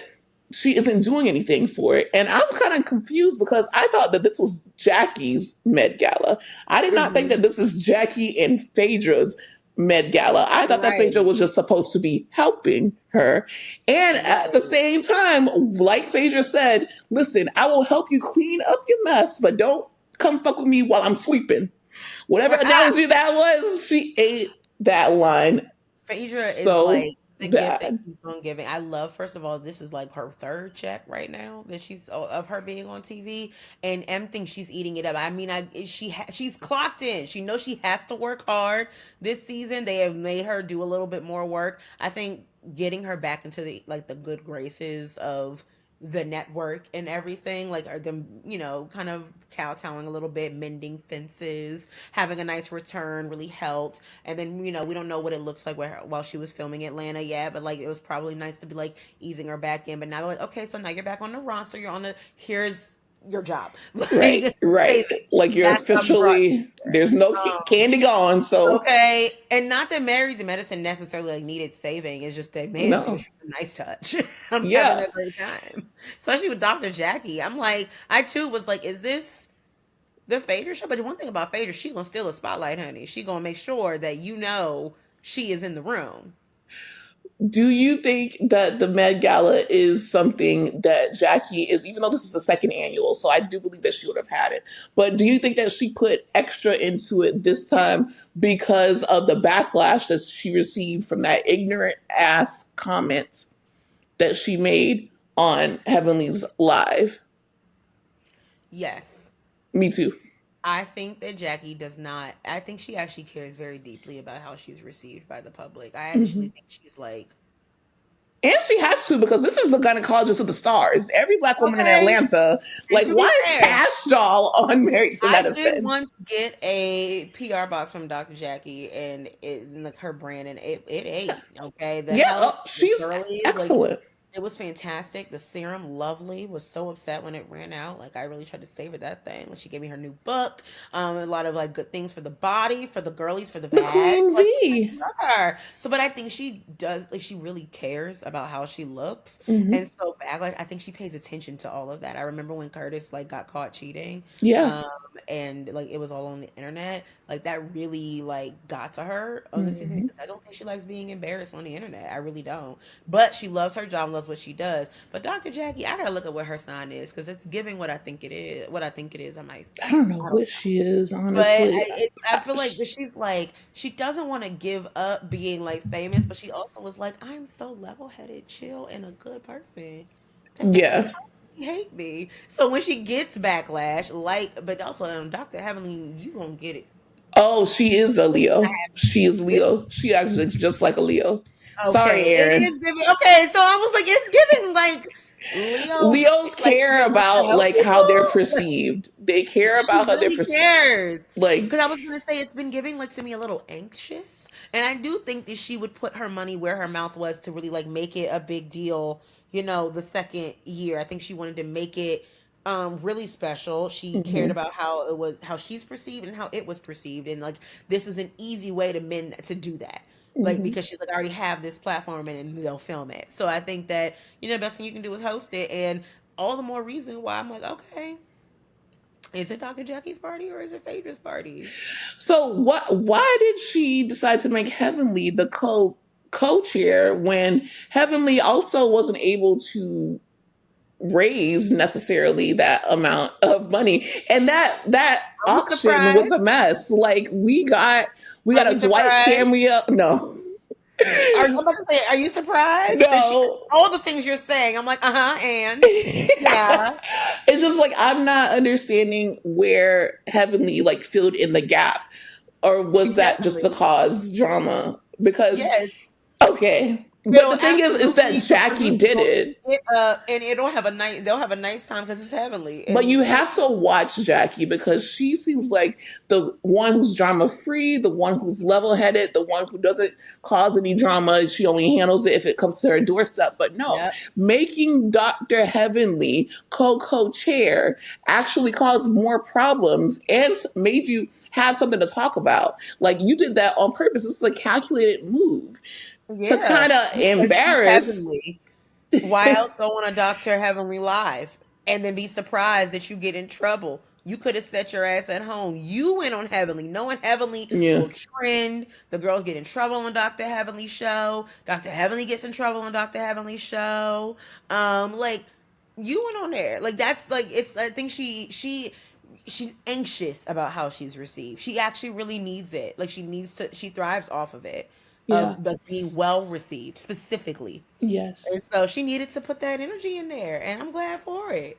she isn't doing anything for it. And I'm kind of confused because I thought that this was Jackie's Met Gala. I did not think Hmm. that this is Jackie and Phaedra's Met Gala. I thought that Phaedra Right. was just supposed to be helping her. And at the Right. same time, like Phaedra said, listen, I will help you clean up your mess, but don't come fuck with me while I'm sweeping. Whatever analogy that was, she ate that line Phaedra is so like the gift that bad. keeps on giving. I love, first of all, this is like her third check right now that she's of her being on TV, and M thinks she's eating it up. I mean, she's clocked in. She knows she has to work hard this season. They have made her do a little bit more work. I think getting her back into the good graces of the network and everything, like are them, kind of kowtowing a little bit, mending fences, having a nice return really helped. And then, we don't know what it looks like while she was filming Atlanta yet, but like it was probably nice to be like easing her back in. But now they're like, okay, so now you're back on the roster. Here's your job. Right, Like, right. stay there. Like you're That's what brought officially, you here. there's no Um, candy gone. So okay. And not that Married to Medicine necessarily like needed saving. It's just that, man, no, Phaedra's a nice touch. I'm having yeah, a great time. Especially with Dr. Jackie. I'm like, I too was like, is this the Phaedra show? But one thing about Phaedra, she gonna steal a spotlight, honey. She gonna make sure that she is in the room. Do you think that the Met Gala is something that Jackie is, even though this is the second annual, so I do believe that she would have had it, but do you think that she put extra into it this time because of the backlash that she received from that ignorant ass comments that she made on Heavenly's live? Yes. Me too. I think that Jackie does not. I think she actually cares very deeply about how she's received by the public. I actually Mhm. think she's like, And she has to, because this is the gynecologist of the stars. Every Black woman in okay. Atlanta, And like, to why be is fair, Cash Doll on Married to I did Medicine? once get a PR box from Dr. Jackie and like her brand, and it ate. Okay, the Yeah, health, the she's girlies, like excellent. it was fantastic. The serum, lovely. Was so upset when it ran out. Like I really tried to savor that thing. Like she gave me her new book. A lot of like good things for the body, for the girlies, for the The vag. Queen Like V. I love her. So, but I think she does. Like she really cares about how she looks, Hmm. and so like I think she pays attention to all of that. I remember when Curtis like got caught cheating. Yeah. Um, and like it was all on the internet. Like that really like got to her on the season Hmm. because I don't think she likes being embarrassed on the internet. I really don't. But she loves her job, loves what she does. But Dr. Jackie, I gotta look at what her sign is because it's giving what I think it is. What I think it is, I don't know I don't what she is, but honestly. I feel like that she's like she doesn't want to give up being like famous, but she also was like, I'm so level headed, chill, and a good person. That doesn't Yeah. hate me. So when she gets backlash, like, but also Dr. Heavenly, you gonna get it. Oh, she is a Leo. She is Leo. She acts just like a Leo. Sorry, Okay, it Aaron. is giving. Okay, so I was like, it's giving like Leo, Leos like care that wants to about help like how they're people. perceived. They care She about how they're really perceived. cares. Like, Because I was gonna say it's been giving like to me a little anxious, and I do think that she would put her money where her mouth was to really like make it a big deal. You know, the second year, I think she wanted to make it really special. She cared mhm, about how it was, how she's perceived, and how it was perceived, and like this is an easy way to men to do that. Like mhm. because she's like I already have this platform and they'll film it. So I think that the best thing you can do is host it, and all the more reason why I'm like okay, is it Dr. Jackie's party or is it Phaedra's party? So what? Why did she decide to make Heavenly the co-chair when Heavenly also wasn't able to raise necessarily that amount of money, and that Are we auction was surprised? a mess. Like we got Are we a Dwight surprised? cameo. No, I'm about to say, are you surprised that she no. all the things you're saying? I'm like, and yeah, It's just like I'm not understanding where Heavenly like filled in the gap, or she was that just to definitely cause drama? Because yes. okay, but It'll the thing is that absolutely the Jackie producer did will it. eat it and it'll have a nice they'll have a nice time because it's heavenly But and you have to watch Jackie because she seems like the one who's drama free, the one who's level headed, the one who doesn't cause any drama. She only handles it if it comes to her doorstep. But no, yep. making Dr. Heavenly co chair actually caused more problems and made you have something to talk about. Like you did that on purpose. This is a calculated move to Yeah, kind of because she's embarrass. heavenly. Why else go on a Dr. Heavenly Live and then be surprised that you get in trouble? You could have set your ass at home. You went on Heavenly, knowing Heavenly Yeah. will trend. The girls get in trouble on Dr. Heavenly show. Dr. Heavenly gets in trouble on Dr. Heavenly show. Like you went on there. Like that's like it's. I think she's anxious about how she's received. She actually really needs it. Like she needs to. She thrives off of it, Yeah. of like being well received specifically. And Yes. so she needed to put that energy in there, and I'm glad for it.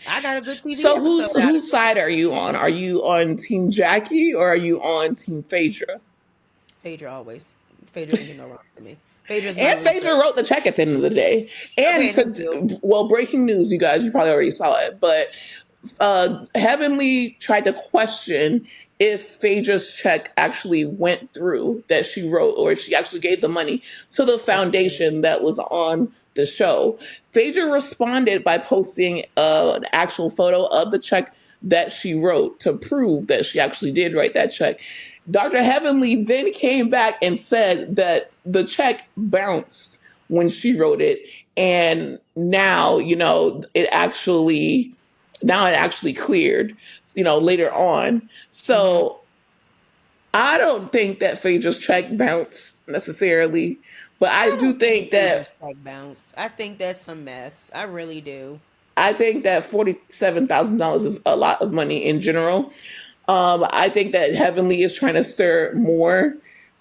I got a good TV So episode out of whose it. side are you on? Are you on Team Jackie or are you on Team Phaedra? Phaedra always. Phaedra can get no wrong to me. Phaedra's my And Lisa. Phaedra wrote the check at the end of the day. And Okay, thank you. well, breaking news, you guys, you probably already saw it, but Heavenly tried to question if Phaedra's check actually went through that she wrote, or if she actually gave the money to the Okay. foundation that was on the show. Phaedra responded by posting an actual photo of the check that she wrote to prove that she actually did write that check. Dr. Heavenly then came back and said that the check bounced when she wrote it. And now, it actually cleared, later on. Hmm. So I don't think that Phaedra's check bounced necessarily, But I I do don't think think Phaedra's that check bounced. I think that's some mess. I really do. $47,000 is a lot of money in general. I think that Heavenly is trying to stir more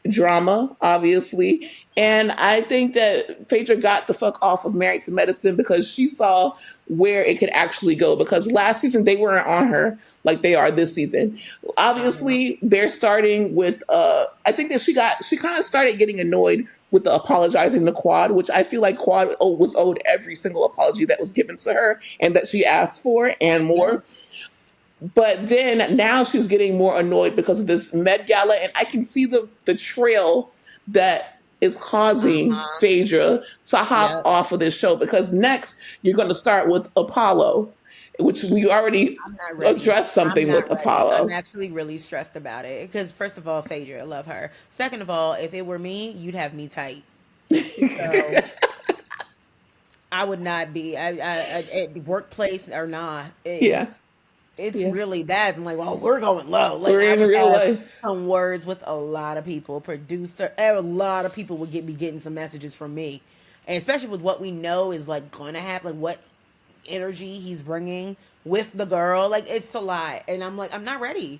drama, obviously. And I think that Phaedra got the fuck off of Married to Medicine because she saw where it could actually go. Because last season they weren't on her like they are this season. Uh-huh. Obviously, they're starting with I think that she kind of started getting annoyed with the apologizing to Quad, which I feel like Quad was owed every single apology that was given to her and that she asked for and more. Yes. But then now she's getting more annoyed because of this Met Gala, and I can see the trail that is causing Uh-huh. Phaedra to hop Yep. off of this show because next you're going to start with Apollo, which we already I'm not ready. addressed I'm something not with ready. I'm Apollo. actually really stressed about it because first of all, Phaedra, I love her. Second of all, if it were me, you'd have me tight. So I would not be. At workplace or not. Yeah, It's yeah. really that. I'm like, well, we're going low. Like We're I in would real have life. some words with a lot of people. Producer, a lot of people would be getting some messages from me, and especially with what we know is like going to happen, like what energy he's bringing with the girl. Like it's a lot, and I'm like, I'm not ready.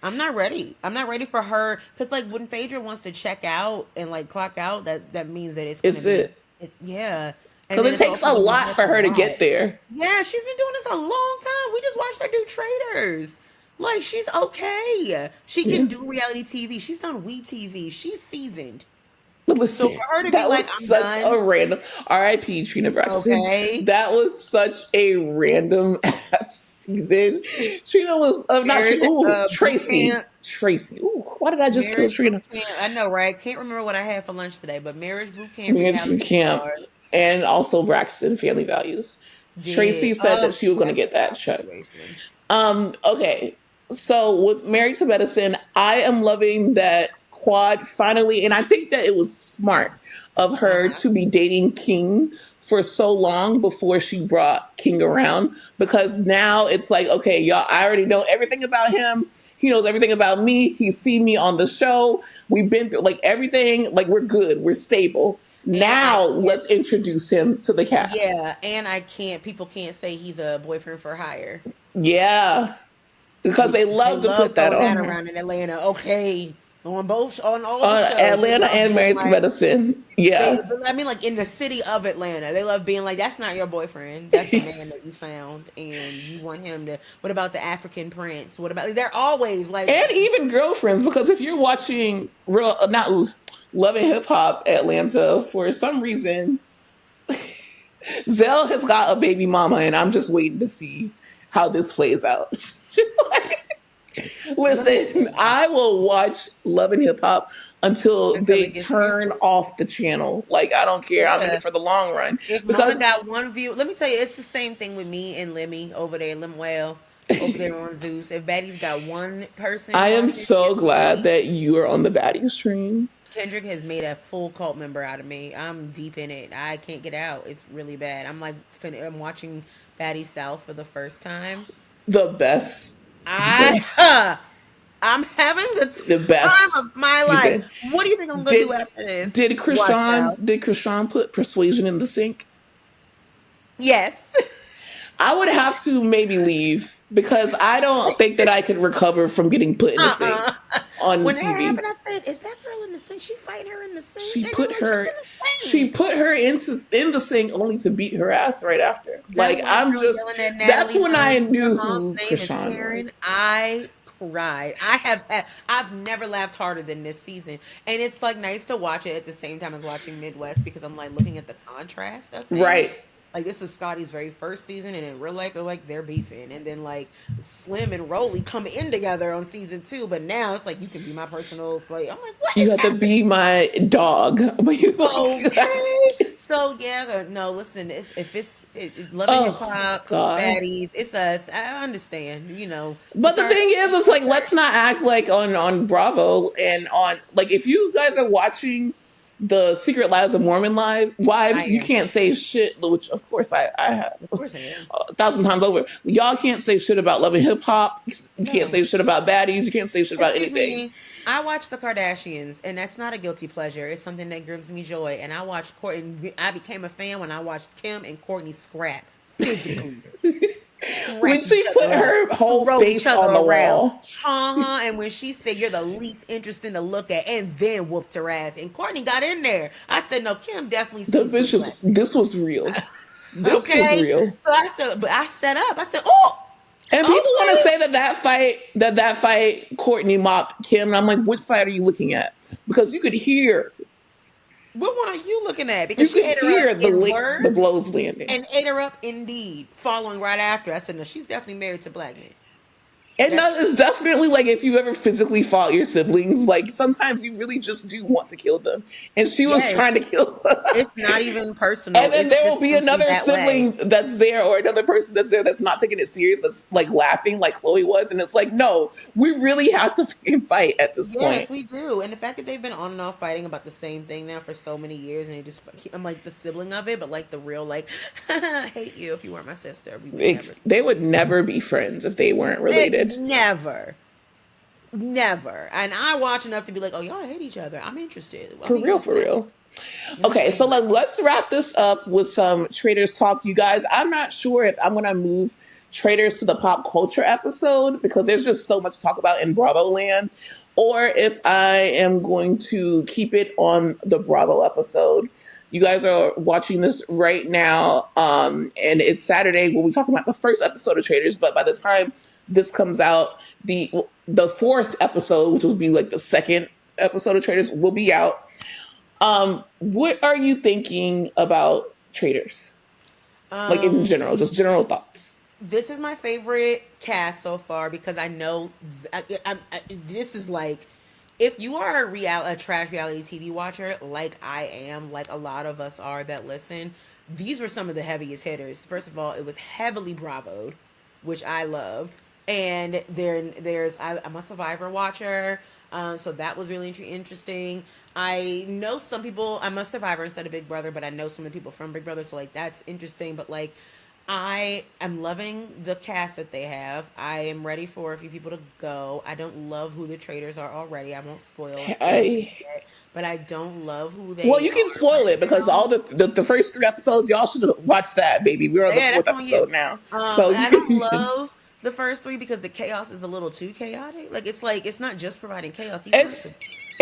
I'm not ready. I'm not ready for her because like when Phaedra wants to check out and like clock out, that means that it's gonna It's be, it. yeah, and Because then it it's takes also a gonna be lot much for a her to lot. get there. Yeah, she's been doing this a long time. We just watched her do Traitors. Like she's okay. She Yeah. can do reality TV. She's done TV. She's season. But So listen, for her to be that was like, I'm such a done. random RIP Trina Braxton. Okay. That was such a random ass season. Trina was not Trina. Marriage, Ooh, boot Tracy. camp. Tracy. Ooh, why did I just kill Marriage boot Trina? camp. I know, right? Can't remember what I had for lunch today, but marriage boot camp Management reality camp stars and also Braxton Family Values. did. Tracy said that she was going to That's get a that tough check. situation. Okay. So with Married to Medicine, I am loving that Quad finally, and I think that it was smart of her Uh-huh. to be dating King for so long before she brought King around because now it's like, okay, y'all, I already know everything about him. He knows everything about me. He's seen me on the show. We've been through like everything. Like we're good. We're stable. And I Now can't. let's introduce him to the Yeah, cast. and I can't. People can't say he's a boyfriend for hire. Yeah, because they They love to love put that throwing on that her. around in Atlanta. Okay, on all the shows, they Atlanta love and being Married to like Medicine. Yeah. I mean, like in the city of Atlanta, they love being like, "That's not your boyfriend. That's a man that you found, and you want him to." What about the African prince? What about? They're always like, And even girlfriends, because if you're watching real, not Loving Hip Hop Atlanta, for some reason, Zell has got a baby mama, and I'm just waiting to see how this plays out. Listen, I will watch Love and Hip Hop until until they it gets turn canceled. off the channel. Like, I don't care. I'm in Yeah. it for the long run. If Mona Because got one view, let me tell you, it's the same thing with me and Lemmy over there, Lemuel over there on Zeus. If Betty's got one person I am watching, so it's glad me. that you are on the baddie stream. Kendrick has made a full cult member out of me. I'm deep in it. I can't get out. It's really bad. I'm like, I'm watching Batty South for the first time. The best season. I, I'm having the The time best of my life. season. What do you think I'm gonna do Did after this? did Watch out. Krishan put Persuasion in the sink? Yes. I would have to maybe leave because I don't think that I could recover from getting put in the sink on When that TV. happened, I said, "Is that girl in the sink? She fighting her in the sink?" She And put I'm like, her "She's in the she sink." put her in the sink only to beat her ass right after. That Like white I'm girl just yelling at that's Natalie when I Nunn. Her knew mom's who name is Krishan Karen. was. I cried. I've never laughed harder than this season, and it's like nice to watch it at the same time as watching Midwest because I'm like looking at the contrast of things. Right. Like this is Scotty's very first season, and in real life, they're beefing, and then like Slim and Rolly come in together on season 2, but now it's like you can be my personal slave. I'm like, what You is have to happening? be my dog. Okay. So yeah, no. Listen, if it's loving hip Oh hop, God. baddies, it's us. I understand. But It's the our. thing is, it's like let's not act like on Bravo and on like if you guys are watching the Secret Lives of Mormon wives, I you am. can't say shit, which of course I have Of course I am. 1,000 times over. Y'all can't say shit about Love and Hip Hop. You can't No. say shit about baddies. You can't say shit about Excuse anything. me. I watch the Kardashians, and that's not a guilty pleasure. It's something that gives me joy. And I watched Kourtney. I became a fan when I watched Kim and Kourtney scrap physically. When she put her whole face on the wall. And when she said you're the least interesting to look at, and then whooped her ass, and Kourtney got in there. I said, no, Kim definitely The sees bitch is, this was real. This was real. So I said, but I set up. I said, oh. And people want to say that fight Kourtney mopped Kim, and I'm like, which fight are you looking at? Because you could hear. What one are you looking at? Because you she could ate her hear up in words the blows landing, and ate her up indeed. Following right after, I said, no, she's definitely married to black men. And it's definitely like if you ever physically fought your siblings, like sometimes you really just do want to kill them. And she was trying to kill them. It's not even personal. And then there will be another sibling that's there, or another person that's there that's not taking it serious, that's like laughing like Chloe was. And it's like, no, we really have to fight at this point. Yes, we do. And the fact that they've been on and off fighting about the same thing now for so many years, and I'm like the sibling of it, but like the real, like, I hate you if you weren't my sister. They would never be friends if they weren't related. Never. And I watch enough to be like, oh, y'all hate each other. I'm interested. For real. Okay, so let's wrap this up with some Traitors talk, you guys. I'm not sure if I'm going to move Traitors to the pop culture episode because there's just so much to talk about in Bravo land, or if I am going to keep it on the Bravo episode. You guys are watching this right now, and it's Saturday. We'll be talking about the first episode of Traitors, but by the time this comes out, the fourth episode, which will be like the second episode of Traitors, will be out. What are you thinking about Traitors? Like in general, just general thoughts. This is my favorite cast so far because I know this is like, if you are a trash reality TV watcher, like I am, like a lot of us are that listen, these were some of the heaviest hitters. First of all, it was heavily bravoed, which I loved. And I'm a Survivor watcher, so that was really interesting. I know some people, I'm a Survivor instead of Big Brother, but I know some of the people from Big Brother, so like that's interesting. But like, I am loving the cast that they have. I am ready for a few people to go. I don't love who the Traitors are already. I won't spoil it, but I don't love who they. Well, you can spoil it because all the first 3 episodes, y'all should have watched that, baby. We're on the 4th episode now, so I don't love the first 3 because the chaos is a little too chaotic. Like it's not just providing chaos.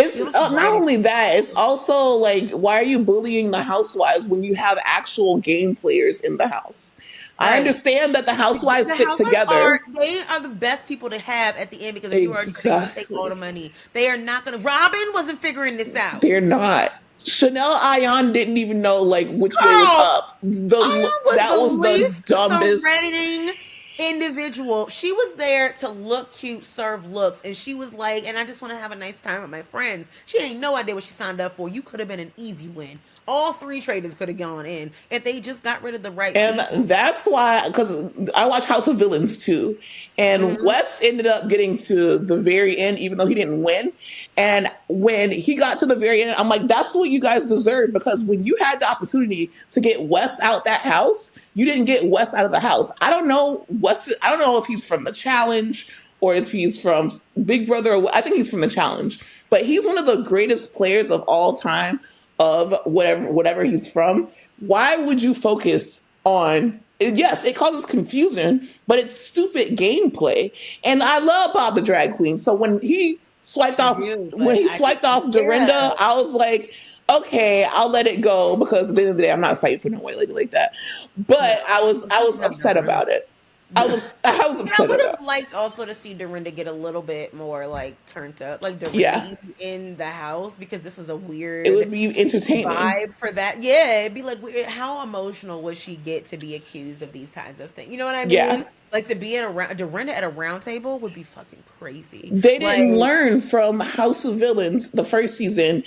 It's not only that, it's also like, why are you bullying the Housewives when you have actual game players in the house? Right. I understand that the Housewives stick together. They are the best people to have at the end because if you are going to take all the money, they are not going to. Robin wasn't figuring this out. They're not. Chanel Ayan didn't even know like which way was up. That was the dumbest. Individual. She was there to look cute, serve looks, and she was like, and I just want to have a nice time with my friends. She ain't no idea what she signed up for. You could have been an easy win. All 3 Traitors could have gone in if they just got rid of the right people. That's why, because I watch House of Villains too, and Wes ended up getting to the very end, even though he didn't win. And when he got to the very end, I'm like, that's what you guys deserve, because when you had the opportunity to get Wes out that house, you didn't get Wes out of the house. I don't know if he's from the challenge or if he's from Big Brother. I think he's from the challenge, but he's one of the greatest players of all time of whatever he's from. Why would you focus on? Yes, it causes confusion, but it's stupid gameplay. And I love Bob the Drag Queen. So when he swiped off Dorinda, I was like, okay, I'll let it go, because at the end of the day, I'm not fighting for no white lady like that. But I was upset about it. I was upset about it. I would have liked also to see Dorinda get a little bit more like turned up, like Dorinda in the house, because this is a weird. It would be entertaining vibe for that. Yeah, it'd be like, how emotional would she get to be accused of these kinds of things? You know what I mean? Yeah. Like to be Dorinda at a round table would be fucking crazy. They didn't learn from House of Villains the first season.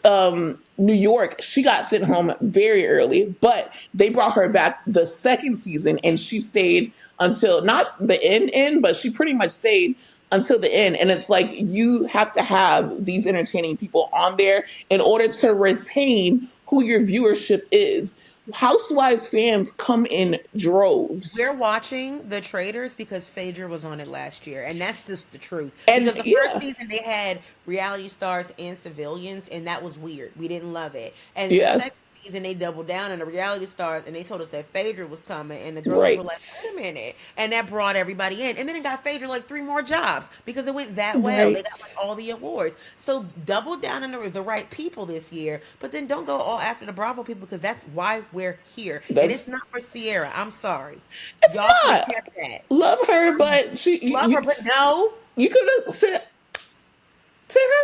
New York, she got sent home very early, but they brought her back the second season, and she stayed until not the end, but she pretty much stayed until the end. And it's like you have to have these entertaining people on there in order to retain who your viewership is. Housewives fans come in droves. We're watching the Traitors because Phaedra was on it last year, and that's just the truth. And Because the first yeah, season they had reality stars and civilians, and that was weird. We didn't love it. And in the yeah, second season, they doubled down on the reality stars, and they told us that Phaedra was coming, and the girls were like, right, "Wait a minute!" And that brought everybody in, and then it got Phaedra like 3 more jobs because it went that well. They got right. like all the awards. So double down on the right people this year, but then don't go all after the Bravo people because that's why we're here, and it's That's not for Sierra. I'm sorry. it's Y'all could have not. kept that. Love her, but Love her, but no. you could have sit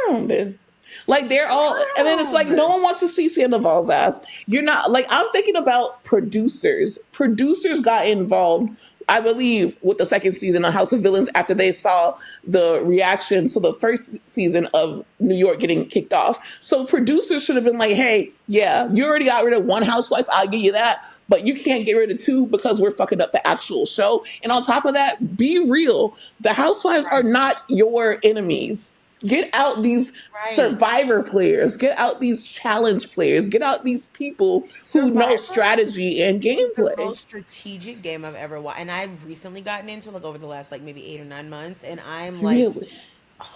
down then. Like they're all, and then it's like no one wants to see Sandoval's ass. You're not like I'm thinking about producers. Producers got involved, I believe, with the second season of House of Villains after they saw the reaction to the first season of New York getting kicked off. So producers should have been like, "Hey, yeah, you already got rid of one housewife. I'll give you that." But you can't get rid of two because we're fucking up the actual show. And on top of that, be real. The housewives are Right. not your enemies. Get out these Right. survivor players. Get out these challenge players. Get out these people who know Survivor strategy and is the gameplay. most strategic game I've ever watched. And I've recently gotten into like over the last like maybe 8 or 9 months. And I'm like, Really?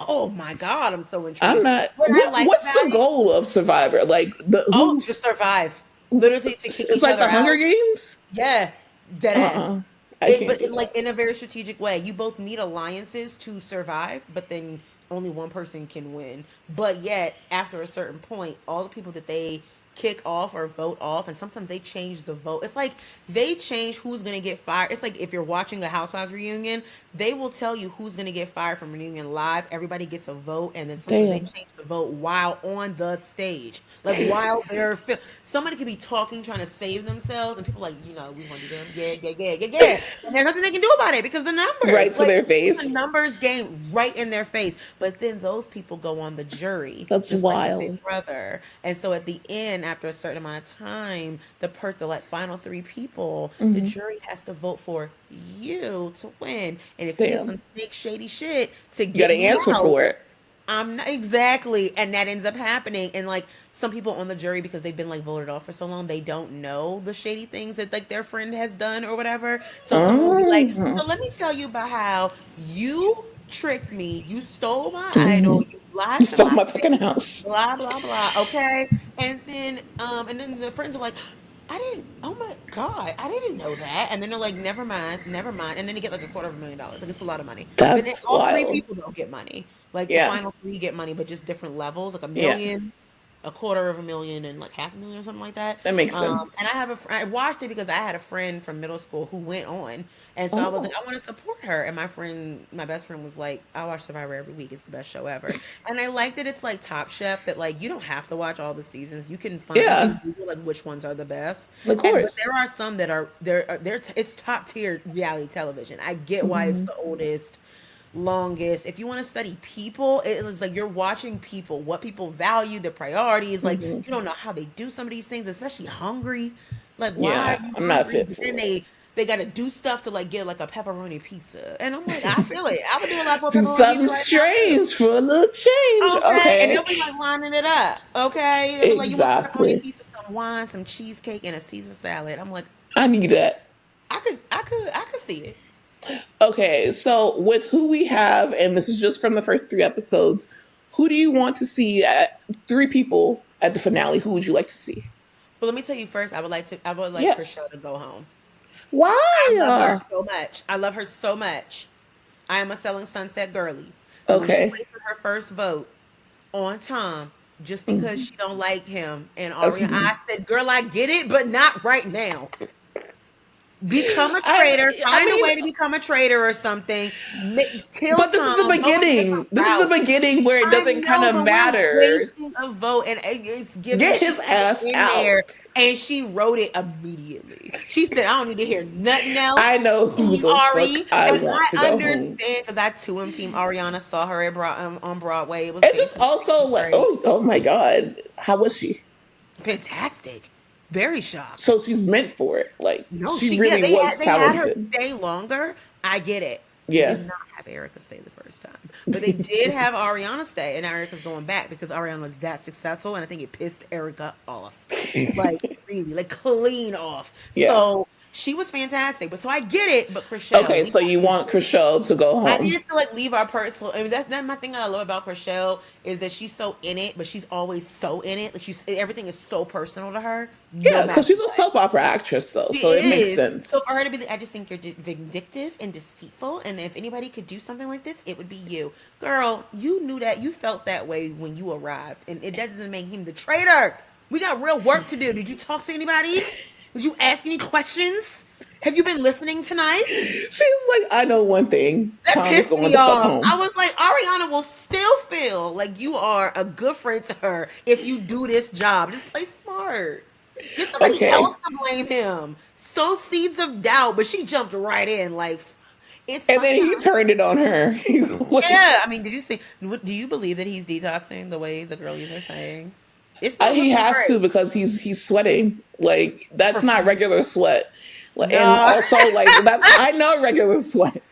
oh my God, I'm so I'm intrigued. not. What I like What's the about it, goal of Survivor? Like the oh, who? to survive. Literally to kick It's each like other the Hunger out. Games. Yeah. Dead ass. Uh-uh. I can't But do in that. like in a very strategic way. You both need alliances to survive, but then only one person can win. But yet, after a certain point, all the people that they kick off or vote off, and sometimes they change the vote. It's like they change who's gonna get fired. It's like if you're watching a Housewives reunion, they will tell you who's gonna get fired from reunion live. Everybody gets a vote, and then sometimes they Damn. change the vote while on the stage, like while they're somebody could be talking, trying to save themselves, and people like, we want to do them, yeah, yeah, yeah, yeah, yeah, and there's nothing they can do about it because the Right numbers, to like their it's a face. numbers game right in their face. But then those people go on the jury, That's just like in wild. Big Brother, and so at the end, after a certain amount of time, the like final 3 people, the Hmm. jury has to vote for you to win, and if you did some Damn. snake shady shit to You got get to me answer out, for it. I'm not exactly, and that ends up happening. And like some people on the jury, because they've been like voted off for so long, they don't know the shady things that like their friend has done or whatever. So someone will be like, Mhm. "So let me tell you about how you tricked me, you stole my idol, Mhm. you lied You to stole my my face, fucking house. blah blah blah." Okay, and then the friends are like, "I didn't. Oh my God, I didn't know that." And then they're like, "Never mind, never mind." And then they get like $250,000. Like it's a lot of money. But then That's all three wild. people don't get money. Like the Yeah. final 3 get money, but just different levels, like a Yeah. million, a quarter of a million, and like half a million or something like that. That makes And sense. I watched it because I had a friend from middle school who went on, and so I was like, Oh, I want to support her. And my best friend was like, I watch Survivor every week. It's the best show ever. And I like that it's like Top Chef, that like you don't have to watch all the seasons. You yeah. can Google like which ones are the best. Of But course. there are some that are it's top tier reality television. I get why it's Hmm. the oldest, longest. If you want to study people, it was like you're watching people, what people value, their priorities. Like Hmm. you don't know how they do some of these things, especially hungry. Like why Yeah. are you I'm not hungry? fit But then for it. they got to do stuff to like get like a pepperoni pizza, and I'm like, I feel it. I would do a lot for a Do pepperoni something pizza right now too. strange for a little change. Okay, and they'll Okay. be like lining it up. Okay, they'll be like, you want a pepperoni Exactly. pizza, some wine, some cheesecake, and a Caesar salad. I'm like, I need that. I could see it. Okay. So, with who we have, and this is just from the first 3 episodes, who do you want to see at 3 people at the finale? Who would you like to see? But let me tell you first, I would like Chriselle Yes. to go home. I love her Why? so much. I love her so much. I am a Selling Sunset girly. But when she Okay. wasted her first vote on Tom just because Mhm. she don't like him and That's- Ariana, I said, girl, I get it, but not right now. Become a traitor. I Find a way to mean, become a traitor or something. Kill but this is the Tom. Go a different beginning. This is the route. beginning where it I doesn't kind know, of but we're matter. wasting a vote, and it's giving. Get She his put it ass in there, out. and she wrote it immediately. She said, "I don't need to hear nothing else." I know who Team the fuck Ari, I and want I to go home. understand because I too am Team Ariana. Saw her on Broadway. It was It's just also like, great, oh my God, how was she? fantastic, very shocked. So she's meant for it. Like No, she really they was had her talented. stay longer. I get it. They Yeah. did not have Erica stay the first time, but they did have Ariana stay, and now Erica's going back because Ariana was that successful, and I think it pissed Erica off, like really, like clean off. Yeah. So she was fantastic, but so I get it. But Chriselle, Okay, so you want Chriselle to go I home. need us to like leave our personal. I mean, that's my thing that I love about Chriselle is that she's so in it, but she's always so in it. Like she's everything is so personal to her, no Yeah, matter because she's a what. soap opera actress, though, She so it makes is. So sense. for her to be, I just think you're vindictive and deceitful. And if anybody could do something like this, it would be you, girl. You knew that. You felt that way when you arrived, and it doesn't make him the traitor. We got real work to do. Did you talk to anybody? Did you ask any questions? Have you been listening tonight? She's like, I know one thing. That Tom's pissed going me the fuck off. home. I was like, Ariana will still feel like you are a good friend to her if you do this job. Just play smart. Get somebody Okay. else to blame him. Sow seeds of doubt, but she jumped right in. Like, it's And then he turned it on her. He's like, yeah. I mean, did you see? Do you believe that he's detoxing the way the girlies are saying? It's not he looking has to great. because he's sweating. Like that's not regular sweat. Like, and No. also like I know regular sweat.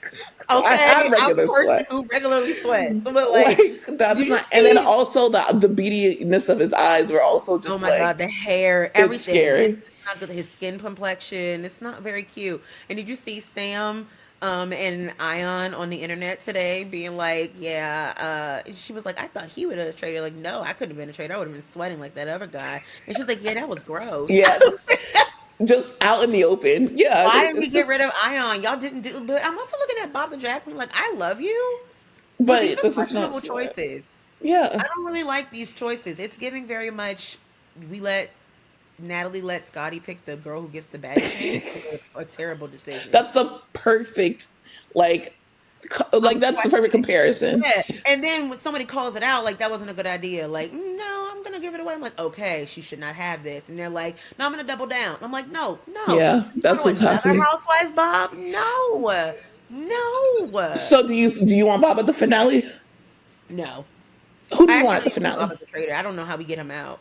I Okay, have I'm regular a person sweat. who regularly sweats, but Like like, that's you not. And then see- also the beadiness of his eyes were also oh just my like god, the hair, it's everything. scary. It's not good. His skin complexion, it's not very cute. And did you see Sam and Ion on the internet today being like, yeah, she was like, I thought he would have traded. Like, no, I couldn't have been a trader. I would have been sweating like that other guy. And she's like, yeah, that was gross. Yes, just out in the open. Yeah, Why didn't we it's get just. rid of Ion? Y'all didn't do. But I'm also looking at Bob the drag queen. Like, I love you, but these But are this is not. questionable choices. Yeah. I don't really like these choices. It's giving very much. We let Natalie let Scotty pick the girl who gets the bag change. A terrible decision. That's the perfect, like that's the perfect comparison. Yeah. And then when somebody calls it out, like that wasn't a good idea. Like, no, I'm gonna give it away. I'm like, okay, she should not have this. And they're like, no, I'm gonna double down. I'm like, no. Yeah, that's what's happening. Housewife, Bob? No. So do you want Bob at the finale? No. Who do you want at the finale? Bob as a traitor. I don't know how we get him out.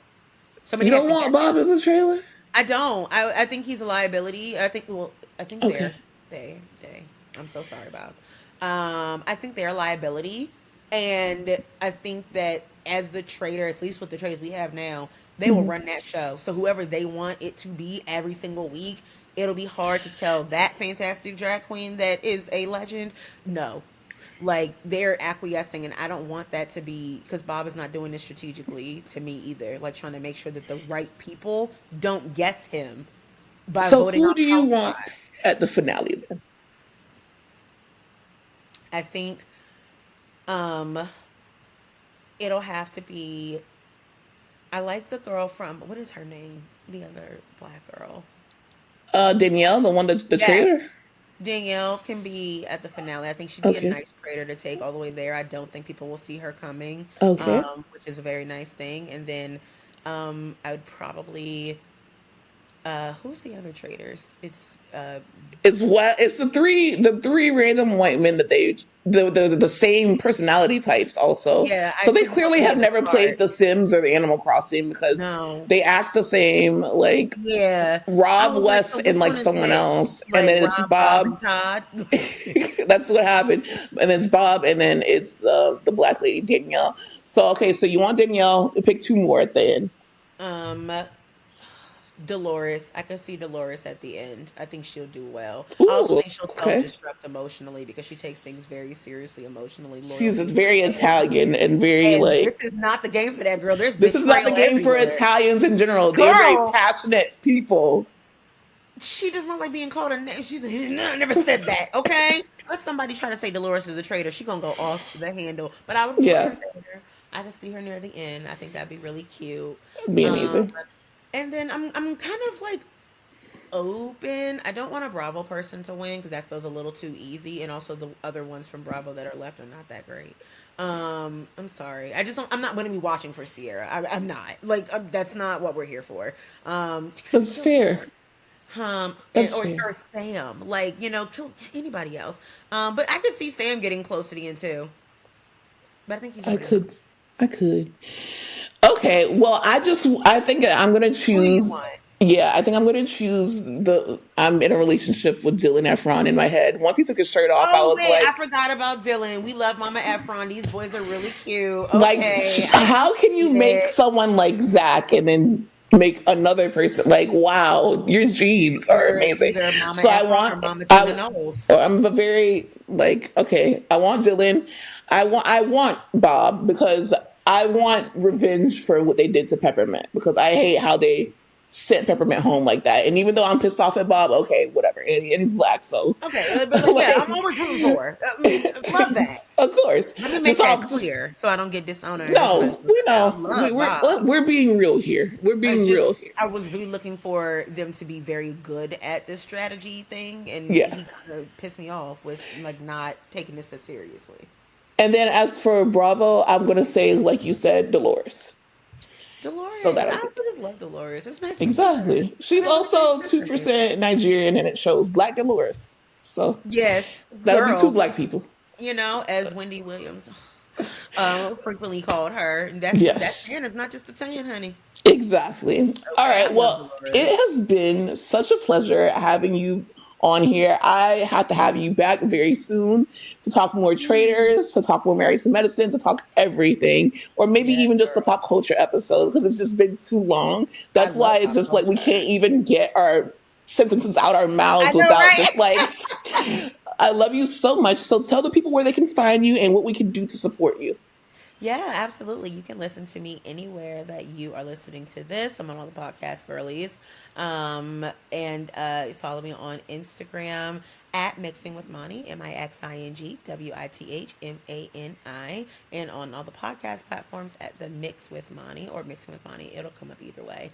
You don't want Bob as a trailer? I don't. I think he's a liability. I think Okay. they. I'm so sorry, Bob. I think they're a liability, and I think that as the traitor, at least with the traitors we have now, they will run that show. So whoever they want it to be every single week, it'll be hard to tell that fantastic drag queen that is a legend. No. Like they're acquiescing, and I don't want that to be because Bob is not doing this strategically to me either. Like trying to make sure that the right people don't guess him by voting. So who do you want at the finale then? I think it'll have to be. I like the girl from what is her name? The other black girl. Danielle, the one the traitor. Danielle can be at the finale. I think she'd be a nice traitor to take all the way there. I don't think people will see her coming. Okay. Which is a very nice thing. And then I would probably who's the other traitors? It's the three random white men that the same personality types also. Yeah, so they clearly have never played The Sims or the Animal Crossing because they act the same. Like Rob, Wes, and like someone else, and then it's Bob. That's what happened, and then it's Bob, and then it's the black lady Danielle. So okay, so you want Danielle? Pick two more at the end. Dolores. I can see Dolores at the end. I think she'll do well. Ooh, I also think she'll self-destruct emotionally because she takes things very seriously emotionally. She's very Italian and very this is not the game for that girl. This is not the game for Italians in general. They're very passionate people. She does not like being called a name. She's I never said that. Okay, let somebody try to say Dolores is a traitor. She's gonna go off the handle. But I would I can see her near the end. I think that'd be really cute. It'd be amazing. And then I'm kind of like open. I don't want a Bravo person to win because that feels a little too easy, and also the other ones from Bravo that are left are not that great. I'm sorry. I'm not going to be watching for Sierra. I'm not. Like that's not what we're here for. That's fair. That's fair. Or Sam. Like kill anybody else. But I could see Sam getting close to the end too. But I think he's. I could. Okay, well, I think I'm gonna choose. Yeah, I think I'm going to choose I'm in a relationship with Dylan Efron in my head. Once he took his shirt off, I Oh was wait, I like, forgot about Dylan. We love Mama Efron. These boys are really cute. like, Okay, I can how can you see make it. someone like Zach and then make another person like, wow, your genes are You're amazing. either Mama So Efron or Mama Tina Knowles. I'm a very like, okay, I want Dylan. I want Bob because I want revenge for what they did to Peppermint because I hate how they sent Peppermint home like that. And even though I'm pissed off at Bob, okay, whatever. And he's black, so Okay, but yeah, I'm always rooting for. I mean, love that. of course. Let me make Just that off just clear so I don't get disowned or no, disrespected. we I know. love Bob. We're being real here. We're being real here. I was really looking for them to be very good at this strategy thing, and Yeah. he kind of pissed me off with like not taking this as seriously. And then as for Bravo, I'm gonna say, like you said, Dolores. Dolores, So I that'll be also just love Dolores. It's nice. exactly. She's I have a also nice friend. 2% Nigerian, and it shows Black Dolores. So Yes, that'll be girl. two Black people. You know, as Wendy Williams frequently called her. That's Yes. tan. It's not just a tan, honey. Exactly. All I right. love Well, Dolores. it has been such a pleasure having you on here. I have to have you back very soon to talk more Traitors, to talk more Married to Medicine, to talk everything, or maybe Yes, even just a girl. pop culture episode because it's just been too long. That's I why love it's just pop like we culture. can't even get our sentences out our I mouths know, without right? just like, I love you so much. So tell the people where they can find you and what we can do to support you. Yeah, absolutely. You can listen to me anywhere that you are listening to this. I'm on all the podcast girlies. And follow me on Instagram at Mixing with Mani, MixingWithMani, and on all the podcast platforms at the Mix with Mani or Mixing with Mani. It'll come up either way.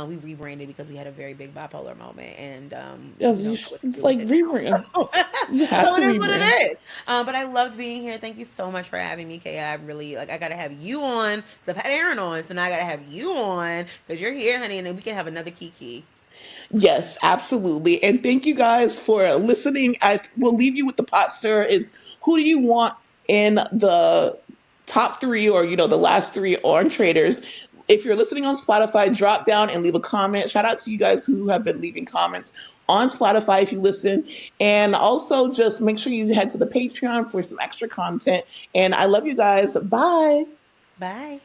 We rebranded because we had a very big bipolar moment, and Yes, we you don't know should, what to do like with it now. rebrand. So, You have so to it is what it rebrand. is. But I loved being here. Thank you so much for having me, Kay. I really I gotta have you on because I've had Aaron on, so now I gotta have you on because you're here, honey, and then we can have another Kiki. Yes, absolutely. And thank you guys for listening. I will leave you with the pot stir is who do you want in the top three or, the last three on Traitors? If you're listening on Spotify, drop down and leave a comment. Shout out to you guys who have been leaving comments on Spotify if you listen. And also just make sure you head to the Patreon for some extra content. And I love you guys. Bye. Bye.